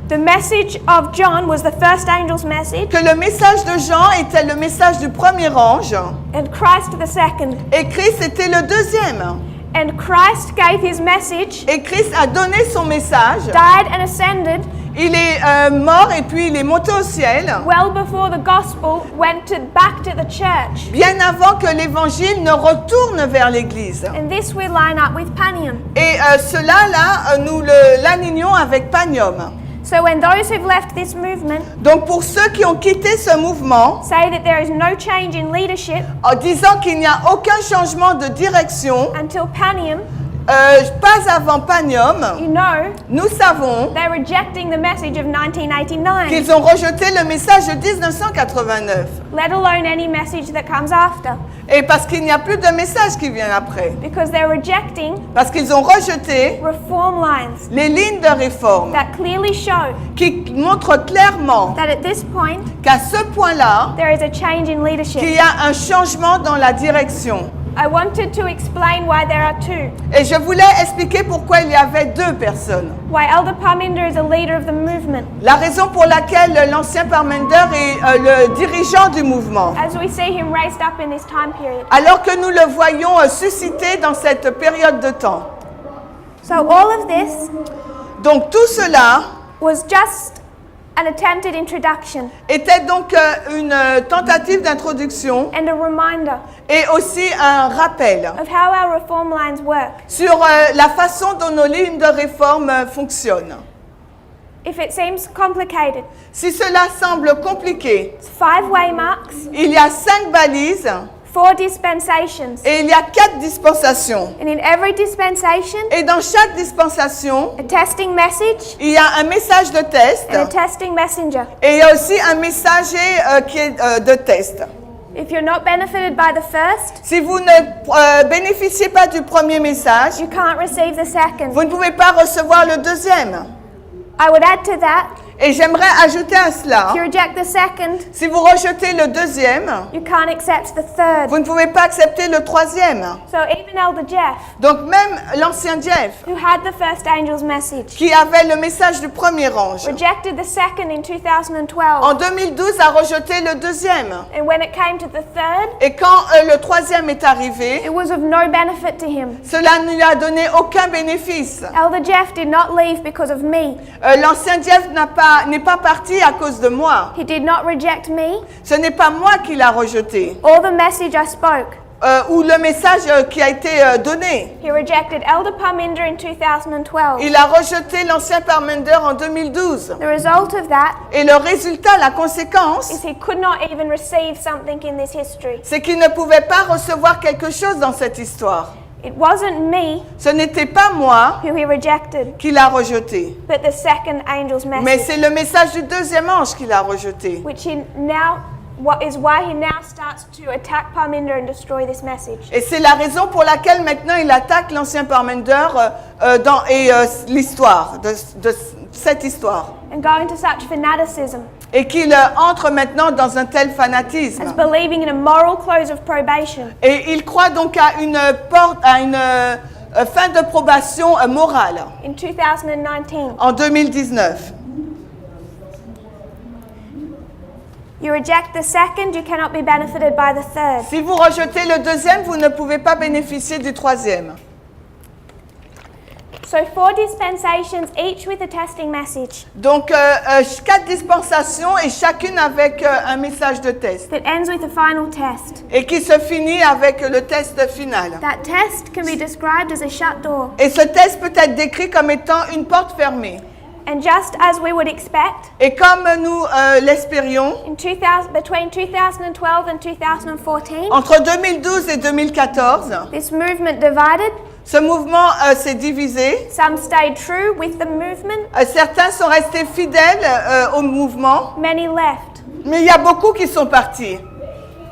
A: the The message of John was the first angel's message,
B: que le message de Jean était le message du premier ange,
A: and Christ the second.
B: et Christ était le deuxième.
A: And Christ gave his message,
B: Et Christ a donné son message.
A: died and ascended
B: Il est mort et puis il est monté au ciel,
A: well before the gospel went back to the church.
B: bien avant que l'évangile ne retourne vers l'Église.
A: And this we line up with Panion.
B: Et cela, là, nous l'alignons avec Panium.
A: So when those who've left this movement
B: Donc pour ceux qui ont quitté ce mouvement,
A: say that there is no change in leadership
B: en disant qu'il n'y a aucun changement de direction,
A: until Panion,
B: pas avant Panium,
A: you know
B: nous savons
A: they're rejecting the message of 1989,
B: qu'ils ont rejeté le message de 1989.
A: let alone any message that comes after,
B: Et parce qu'il n'y a plus de message qui vient après.
A: because they're rejecting
B: Parce qu'ils ont rejeté
A: reform lines
B: les lignes de réforme
A: that clearly show
B: qui montrent clairement
A: that at this point
B: qu'à ce point-là,
A: there is a change in
B: qu'il
A: leadership.
B: y a un changement dans la direction.
A: I wanted to explain why there are two.
B: Et je voulais expliquer pourquoi il y avait deux personnes.
A: Why Elder Parminder is a leader of the movement,
B: La raison pour laquelle l'ancien Parmender est le dirigeant du mouvement.
A: as we see him raised up in this time period.
B: Alors que nous le voyons susciter dans cette période de temps.
A: So all of this
B: Donc tout cela
A: was just an attempted introduction
B: était donc une tentative d'introduction
A: and a reminder
B: et aussi un rappel
A: of how our reform lines work.
B: sur la façon dont nos lignes de réforme fonctionnent.
A: If it seems complicated,
B: Si cela semble compliqué,
A: it's 5 waymarks,
B: il y a 5 balises
A: 4 dispensations,
B: et il y a 4 dispensations.
A: and in every dispensation,
B: Et dans chaque dispensation,
A: a testing message
B: il y a un message de test
A: and a testing messenger.
B: et il y a aussi un messager qui est de test.
A: If you're not benefited by the first,
B: Si vous ne bénéficiez pas du premier message,
A: you can't receive the second.
B: vous ne pouvez pas recevoir le deuxième.
A: I would add to that,
B: Et j'aimerais ajouter à cela,
A: if you reject the second,
B: si vous rejetez le deuxième,
A: you can't accept the third.
B: vous ne pouvez pas accepter le troisième.
A: So even Elder Jeff,
B: Donc même l'ancien Jeff,
A: who had the first angel's message,
B: qui avait le message du premier ange,
A: rejected the second in 2012.
B: en 2012 a rejeté le deuxième.
A: And when it came to the third,
B: Et quand le troisième est arrivé,
A: it was of no benefit to him.
B: cela ne lui a donné aucun bénéfice.
A: Elder Jeff did not leave because of me.
B: L'ancien Jeff n'est pas parti à cause de moi.
A: He did not reject me
B: Ce n'est pas moi qui l'a rejeté.
A: or the message I spoke.
B: Ou le message qui a été donné.
A: He rejected Elder Parminder in 2012.
B: Il a rejeté l'ancien Parmender en 2012.
A: The result of that
B: Et le résultat, la conséquence,
A: is he could not even receive something in this history.
B: c'est qu'il ne pouvait pas recevoir quelque chose dans cette histoire.
A: It wasn't me
B: Ce n'était pas moi
A: who he rejected,
B: qui l'a rejeté.
A: but the second angel's
B: Mais
A: message,
B: c'est le message du deuxième ange qui l'a rejeté.
A: which he now, what is why he now starts to attack Parminder and destroy this message.
B: Et c'est la raison pour laquelle maintenant il attaque l'ancien Parmender et l'histoire, de cette histoire.
A: And go into such fanaticism
B: Et qu'il entre maintenant dans un tel fanatisme.
A: as believing in a moral close of probation.
B: Et il croit donc à une fin de probation morale
A: In 2019,
B: en 2019.
A: you reject the second, you cannot be benefited by the third.
B: Si vous rejetez le deuxième, vous ne pouvez pas bénéficier du troisième.
A: So 4 dispensations, each with a testing message
B: Donc 4 dispensations et chacune avec un message de test.
A: that ends with a final test.
B: Et qui se finit avec le test final.
A: That test can be described as a shut door.
B: Et ce test peut être décrit comme étant une porte fermée.
A: And just as we would expect,
B: Et comme nous l'espérions,
A: between 2012 and 2014,
B: entre 2012 et 2014,
A: this movement divided.
B: ce mouvement s'est divisé.
A: Some stayed true with the movement,
B: Certains sont restés fidèles au mouvement,
A: many left.
B: mais il y a beaucoup qui sont partis.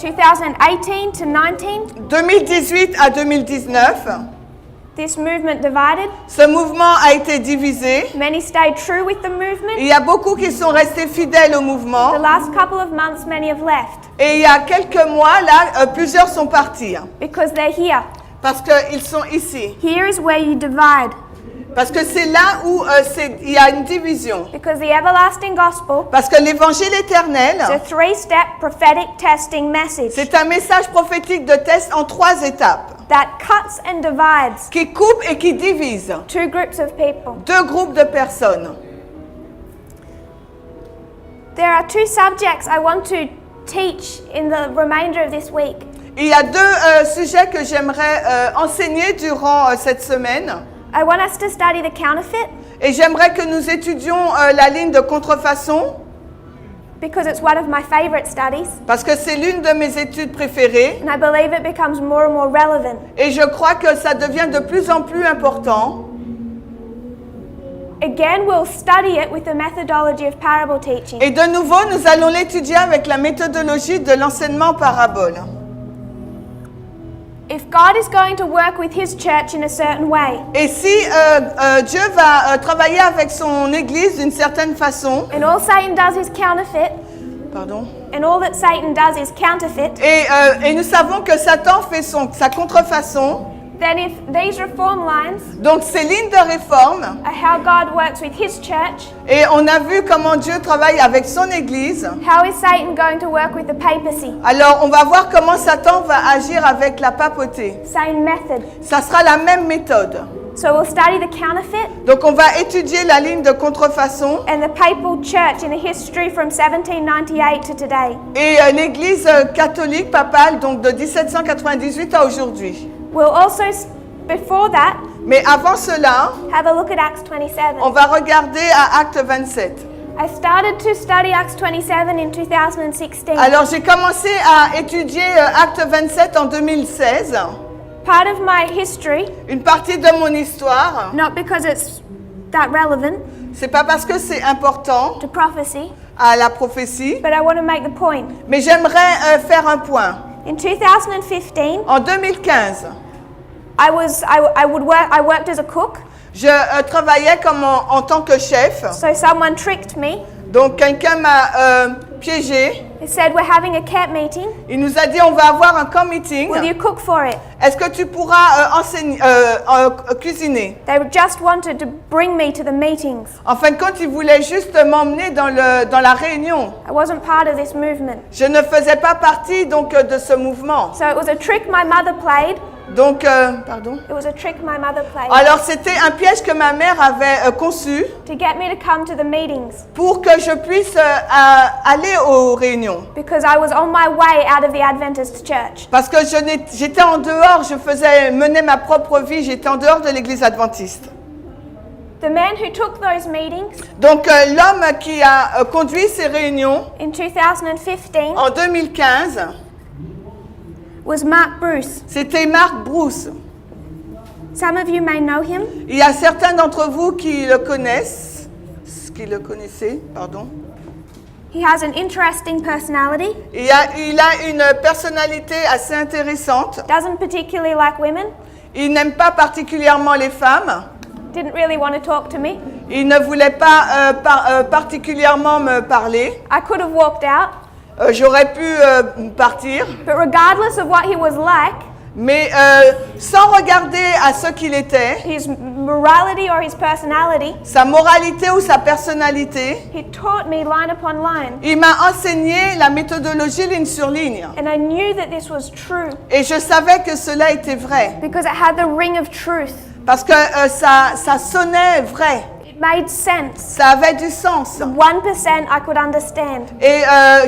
A: 2018 to 19,
B: 2018 à 2019,
A: this movement divided.
B: ce mouvement a été divisé.
A: Many stayed true with the movement.
B: Il y a beaucoup qui sont restés fidèles au mouvement.
A: The last couple of months, many have left
B: Et il y a quelques mois, là, plusieurs sont partis.
A: because they're here.
B: Parce qu'ils sont ici.
A: Here is where you divide.
B: Parce que c'est là où il y a une division.
A: Because the everlasting gospel
B: Parce que l'évangile éternel,
A: is a 3-step prophetic testing message
B: c'est un message prophétique de Tess en 3 étapes,
A: that cuts and divides
B: qui coupe et qui divise
A: 2 groups of people.
B: 2 groupes de personnes.
A: There are 2 subjects I want to teach in the remainder of this week.
B: Il y a 2 sujets que j'aimerais enseigner durant cette semaine.
A: I want us to study the counterfeit
B: Et j'aimerais que nous étudions la ligne de contrefaçon,
A: because it's one of my favorite studies
B: parce que c'est l'une de mes études préférées.
A: and I believe it becomes more and more relevant.
B: Et je crois que ça devient de plus en plus important.
A: Again, we'll study it with the methodology of parable teaching.
B: Et de nouveau, nous allons l'étudier avec la méthodologie de l'enseignement parabole.
A: If God is going to work with His church in a certain way,
B: Et si Dieu va travailler avec son Église d'une certaine façon,
A: and all Satan does is counterfeit,
B: pardon,
A: and all that Satan does is counterfeit,
B: et nous savons que Satan fait sa contrefaçon,
A: then if these reform lines
B: donc ces lignes de réforme,
A: are how God works with His church,
B: et on a vu comment Dieu travaille avec son Église,
A: how is Satan going to work with the papacy?
B: alors on va voir comment Satan va agir avec la papauté.
A: Same method.
B: Ça sera la même méthode.
A: So we'll study the counterfeit
B: Donc on va étudier la ligne de contrefaçon
A: and the papal church in the history from 1798 to today.
B: et l'Église catholique papale, donc de 1798 à aujourd'hui.
A: We'll also, before that,
B: Mais avant cela,
A: have a look at Acts 27.
B: on va regarder à Acte 27.
A: I started to study Acts 27 in 2016.
B: Alors j'ai commencé à étudier Acte 27 en 2016,
A: Part of my history,
B: une partie de mon histoire.
A: not because it's that relevant
B: C'est pas parce que c'est important
A: to prophecy,
B: à la prophétie,
A: but I want to make the point.
B: mais j'aimerais faire un point.
A: In 2015,
B: En 2015,
A: I worked as a cook,
B: je travaillais comme en tant que chef.
A: so someone tricked me.
B: Donc quelqu'un m'a piégé.
A: They said, we're having a camp meeting.
B: Il nous a dit on va avoir un camp meeting.
A: Will you cook for it?
B: Est-ce que tu pourras cuisiner?
A: They just wanted to bring me to the meetings.
B: En fin de compte, il voulait juste m'emmener dans la réunion.
A: I wasn't part of this movement.
B: Je ne faisais pas partie donc de ce mouvement.
A: So it was a trick my mother played.
B: Donc, pardon.
A: It was a trick my mother played
B: Alors c'était un piège que ma mère avait conçu
A: to get me to come to the meetings
B: pour que je puisse aller aux réunions.
A: because I was on my way out of the Adventist church.
B: Parce que j'étais en dehors, menais ma propre vie, j'étais en dehors de l'église adventiste.
A: The man who took those meetings
B: Donc l'homme qui a conduit ces réunions
A: in 2015
B: en 2015,
A: was Mark Bruce.
B: c'était Mark Bruce.
A: Some of you may know him.
B: Il y a certains d'entre vous qui le connaissent, pardon.
A: He has an interesting personality.
B: Il a une personnalité assez intéressante.
A: Doesn't particularly like women.
B: Il n'aime pas particulièrement les femmes.
A: Didn't really want to talk to me.
B: Il ne voulait pas particulièrement me parler.
A: I could have walked out.
B: J'aurais pu partir,
A: But regardless of what he was like,
B: mais sans regarder à ce qu'il était,
A: his morality or his personality,
B: sa moralité ou sa personnalité,
A: he taught me line upon line.
B: il m'a enseigné la méthodologie ligne sur ligne.
A: And I knew that this was true
B: Et je savais que cela était vrai,
A: because it had the ring of truth.
B: parce que ça sonnait vrai,
A: It made sense.
B: ça avait du sens.
A: 1% I could understand.
B: Et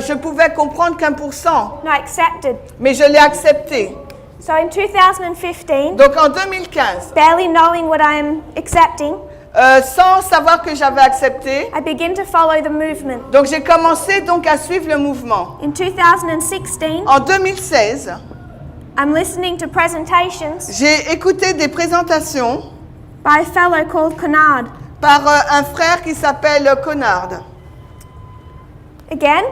B: je pouvais comprendre qu'1%,
A: And I accepted.
B: mais je l'ai accepté.
A: So in 2015,
B: Donc en 2015,
A: barely knowing what I am accepting,
B: sans savoir que j'avais accepté,
A: I begin to follow the movement.
B: donc j'ai commencé donc à suivre le mouvement.
A: In 2016,
B: En 2016,
A: I'm listening to presentations
B: j'ai écouté des présentations
A: by a fellow called Conard.
B: par un frère qui s'appelle Conard.
A: Again,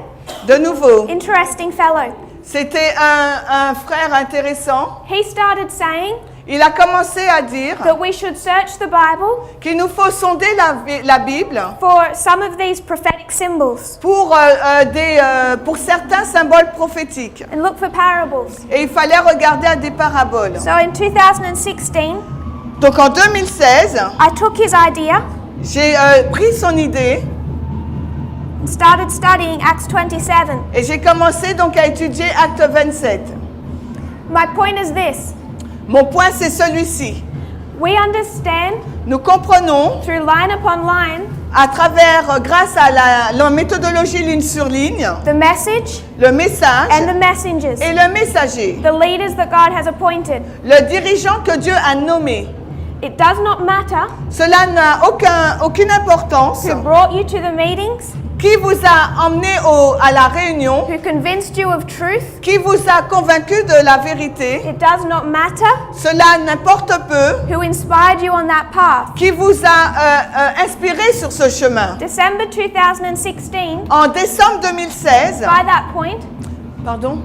B: De nouveau,
A: interesting fellow.
B: c'était un frère intéressant.
A: He started saying
B: Il a commencé à dire
A: that we should search the Bible
B: qu'il nous faut sonder la Bible
A: for some of these prophetic symbols
B: pour certains symboles prophétiques.
A: and look for parables.
B: Et il fallait regarder à des paraboles.
A: So in 2016,
B: Donc en 2016,
A: I took his idea
B: j'ai pris son idée
A: and started studying Acts 27.
B: et j'ai commencé donc à étudier Acte 27.
A: My point is this.
B: Mon point, c'est celui-ci.
A: We understand
B: Nous comprenons
A: through line upon line
B: à travers, grâce à la méthodologie ligne sur ligne,
A: the message
B: le message
A: and the messengers,
B: et le messager,
A: the leaders that God has appointed.
B: le dirigeant que Dieu a nommé.
A: It does not matter
B: Cela n'a aucune importance.
A: who brought you to the meetings,
B: Qui vous a emmené à la réunion,
A: who convinced you of truth.
B: qui vous a convaincu de la vérité,
A: It does not matter
B: cela n'importe peu.
A: who inspired you on that path.
B: Qui vous a inspiré sur ce chemin.
A: December 2016,
B: En décembre 2016,
A: by that point,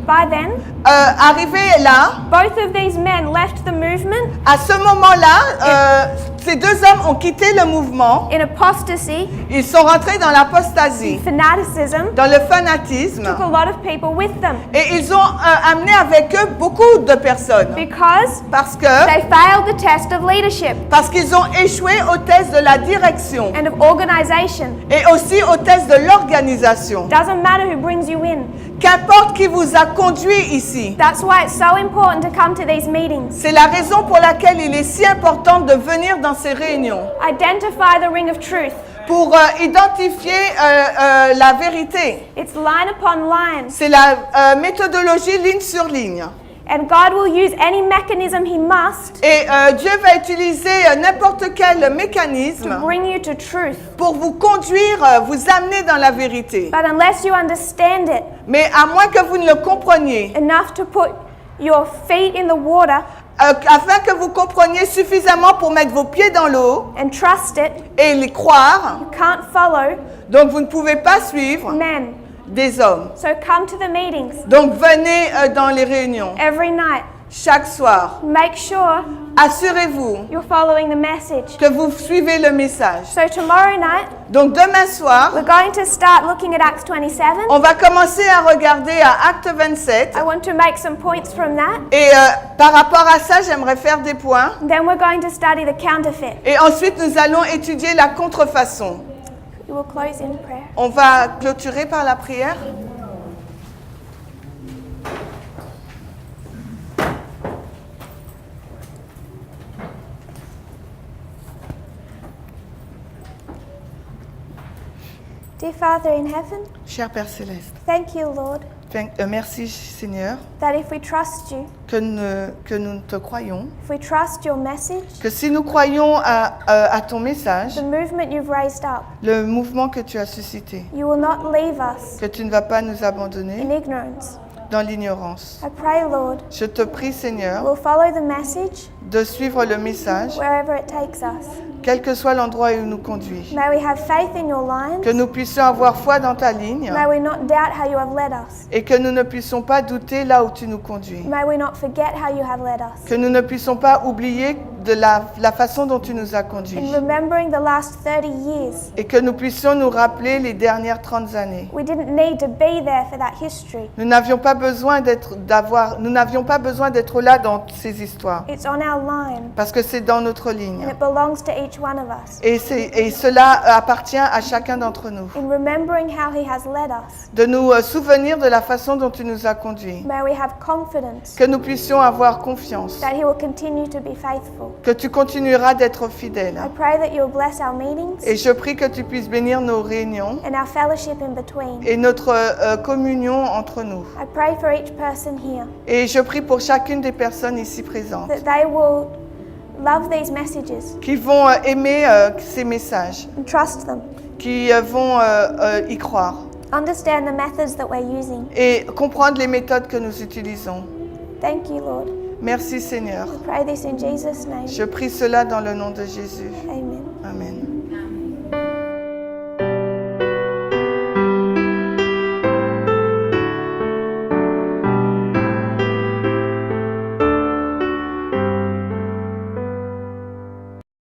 A: by then,
B: arrivé là,
A: both of these men left the movement
B: à ce moment-là, ces deux hommes ont quitté le mouvement.
A: in apostasy,
B: Ils sont rentrés dans l'apostasie,
A: fanaticism,
B: dans le fanatisme,
A: took a lot of people with them
B: et ils ont amené avec eux beaucoup de personnes.
A: because
B: Parce
A: they failed the test of leadership
B: qu'ils ont échoué au test de la direction
A: and of organization.
B: et aussi au test de l'organisation.
A: Doesn't matter who brings you in.
B: Qu'importe qui vous a conduit ici.
A: That's why it's so important to come to these meetings.
B: C'est la raison pour laquelle il est si important de venir dans ces réunions.
A: Identify the ring of truth.
B: Pour identifier la vérité.
A: It's line upon line.
B: C'est la méthodologie ligne sur ligne.
A: And God will use any mechanism He must
B: Et Dieu va utiliser n'importe quel
A: to
B: mécanisme
A: bring you to truth.
B: pour vous conduire, vous amener dans la vérité.
A: But unless you understand it
B: Mais à moins que vous ne le compreniez,
A: enough to put your feet in the water
B: afin que vous compreniez suffisamment pour mettre vos pieds dans l'eau
A: and trust it,
B: et les croire,
A: you can't follow
B: donc vous ne pouvez pas suivre
A: men.
B: des hommes.
A: So come to the meetings
B: Donc venez dans les réunions
A: every night.
B: chaque soir.
A: Make sure
B: Assurez-vous
A: you're following the message.
B: que vous suivez le message.
A: So tomorrow night,
B: Donc demain soir,
A: we're going to start looking at Acts 27.
B: on va commencer à regarder à Acte 27.
A: I want to make some points from that.
B: Et par rapport à ça, j'aimerais faire des points.
A: Then we're going to study the counterfeit.
B: Et ensuite, nous allons étudier la contrefaçon.
A: We will close in prayer.
B: On va clôturer par la prière.
A: Dear Father in heaven,
B: Cher Père Céleste,
A: thank you, Lord,
B: merci Seigneur
A: that if we trust you,
B: que nous te croyons,
A: if we trust your message,
B: que si nous croyons à ton message,
A: the movement you've raised up,
B: le mouvement que tu as suscité,
A: you will not leave us
B: que tu ne vas pas nous abandonner
A: in ignorance.
B: dans l'ignorance.
A: I pray, Lord,
B: Je te prie Seigneur
A: we'll follow the message
B: de suivre le message,
A: wherever it takes us.
B: quel que soit l'endroit où il nous conduit.
A: May we have faith in your lines.
B: Que nous puissions avoir foi dans ta ligne
A: May we not doubt how you have led us.
B: et que nous ne puissions pas douter là où tu nous conduis.
A: May we not forget how you have led us.
B: Que nous ne puissions pas oublier de la façon dont tu nous as conduits.
A: In remembering the last 30 years,
B: Et que nous puissions nous rappeler les dernières 30 années.
A: we didn't need to be there for that history.
B: Nous n'avions pas besoin d'être là dans ces histoires.
A: It's on our line,
B: Parce que c'est dans notre
A: and
B: ligne.
A: it belongs to each one of us.
B: Et cela appartient à chacun d'entre nous.
A: In remembering how he has led us,
B: De nous souvenir de la façon dont tu nous as conduits.
A: may we have confidence
B: Que nous puissions avoir confiance.
A: that he will continue to be faithful.
B: Que tu continueras d'être fidèle.
A: I pray that you'll bless our meetings
B: Et je prie que tu puisses bénir nos réunions
A: and our fellowship in between.
B: et notre communion entre nous.
A: I pray for each person here
B: Et je prie pour chacune des personnes ici présentes
A: that they will love these messages
B: qui vont aimer ces messages,
A: and trust them.
B: qui vont y croire
A: Understand the methods that we're using.
B: et comprendre les méthodes que nous utilisons.
A: Thank you, Lord.
B: Merci Seigneur.
A: Pray this in Jesus' name.
B: Je prie cela dans le nom de Jésus.
A: Amen.
B: Amen.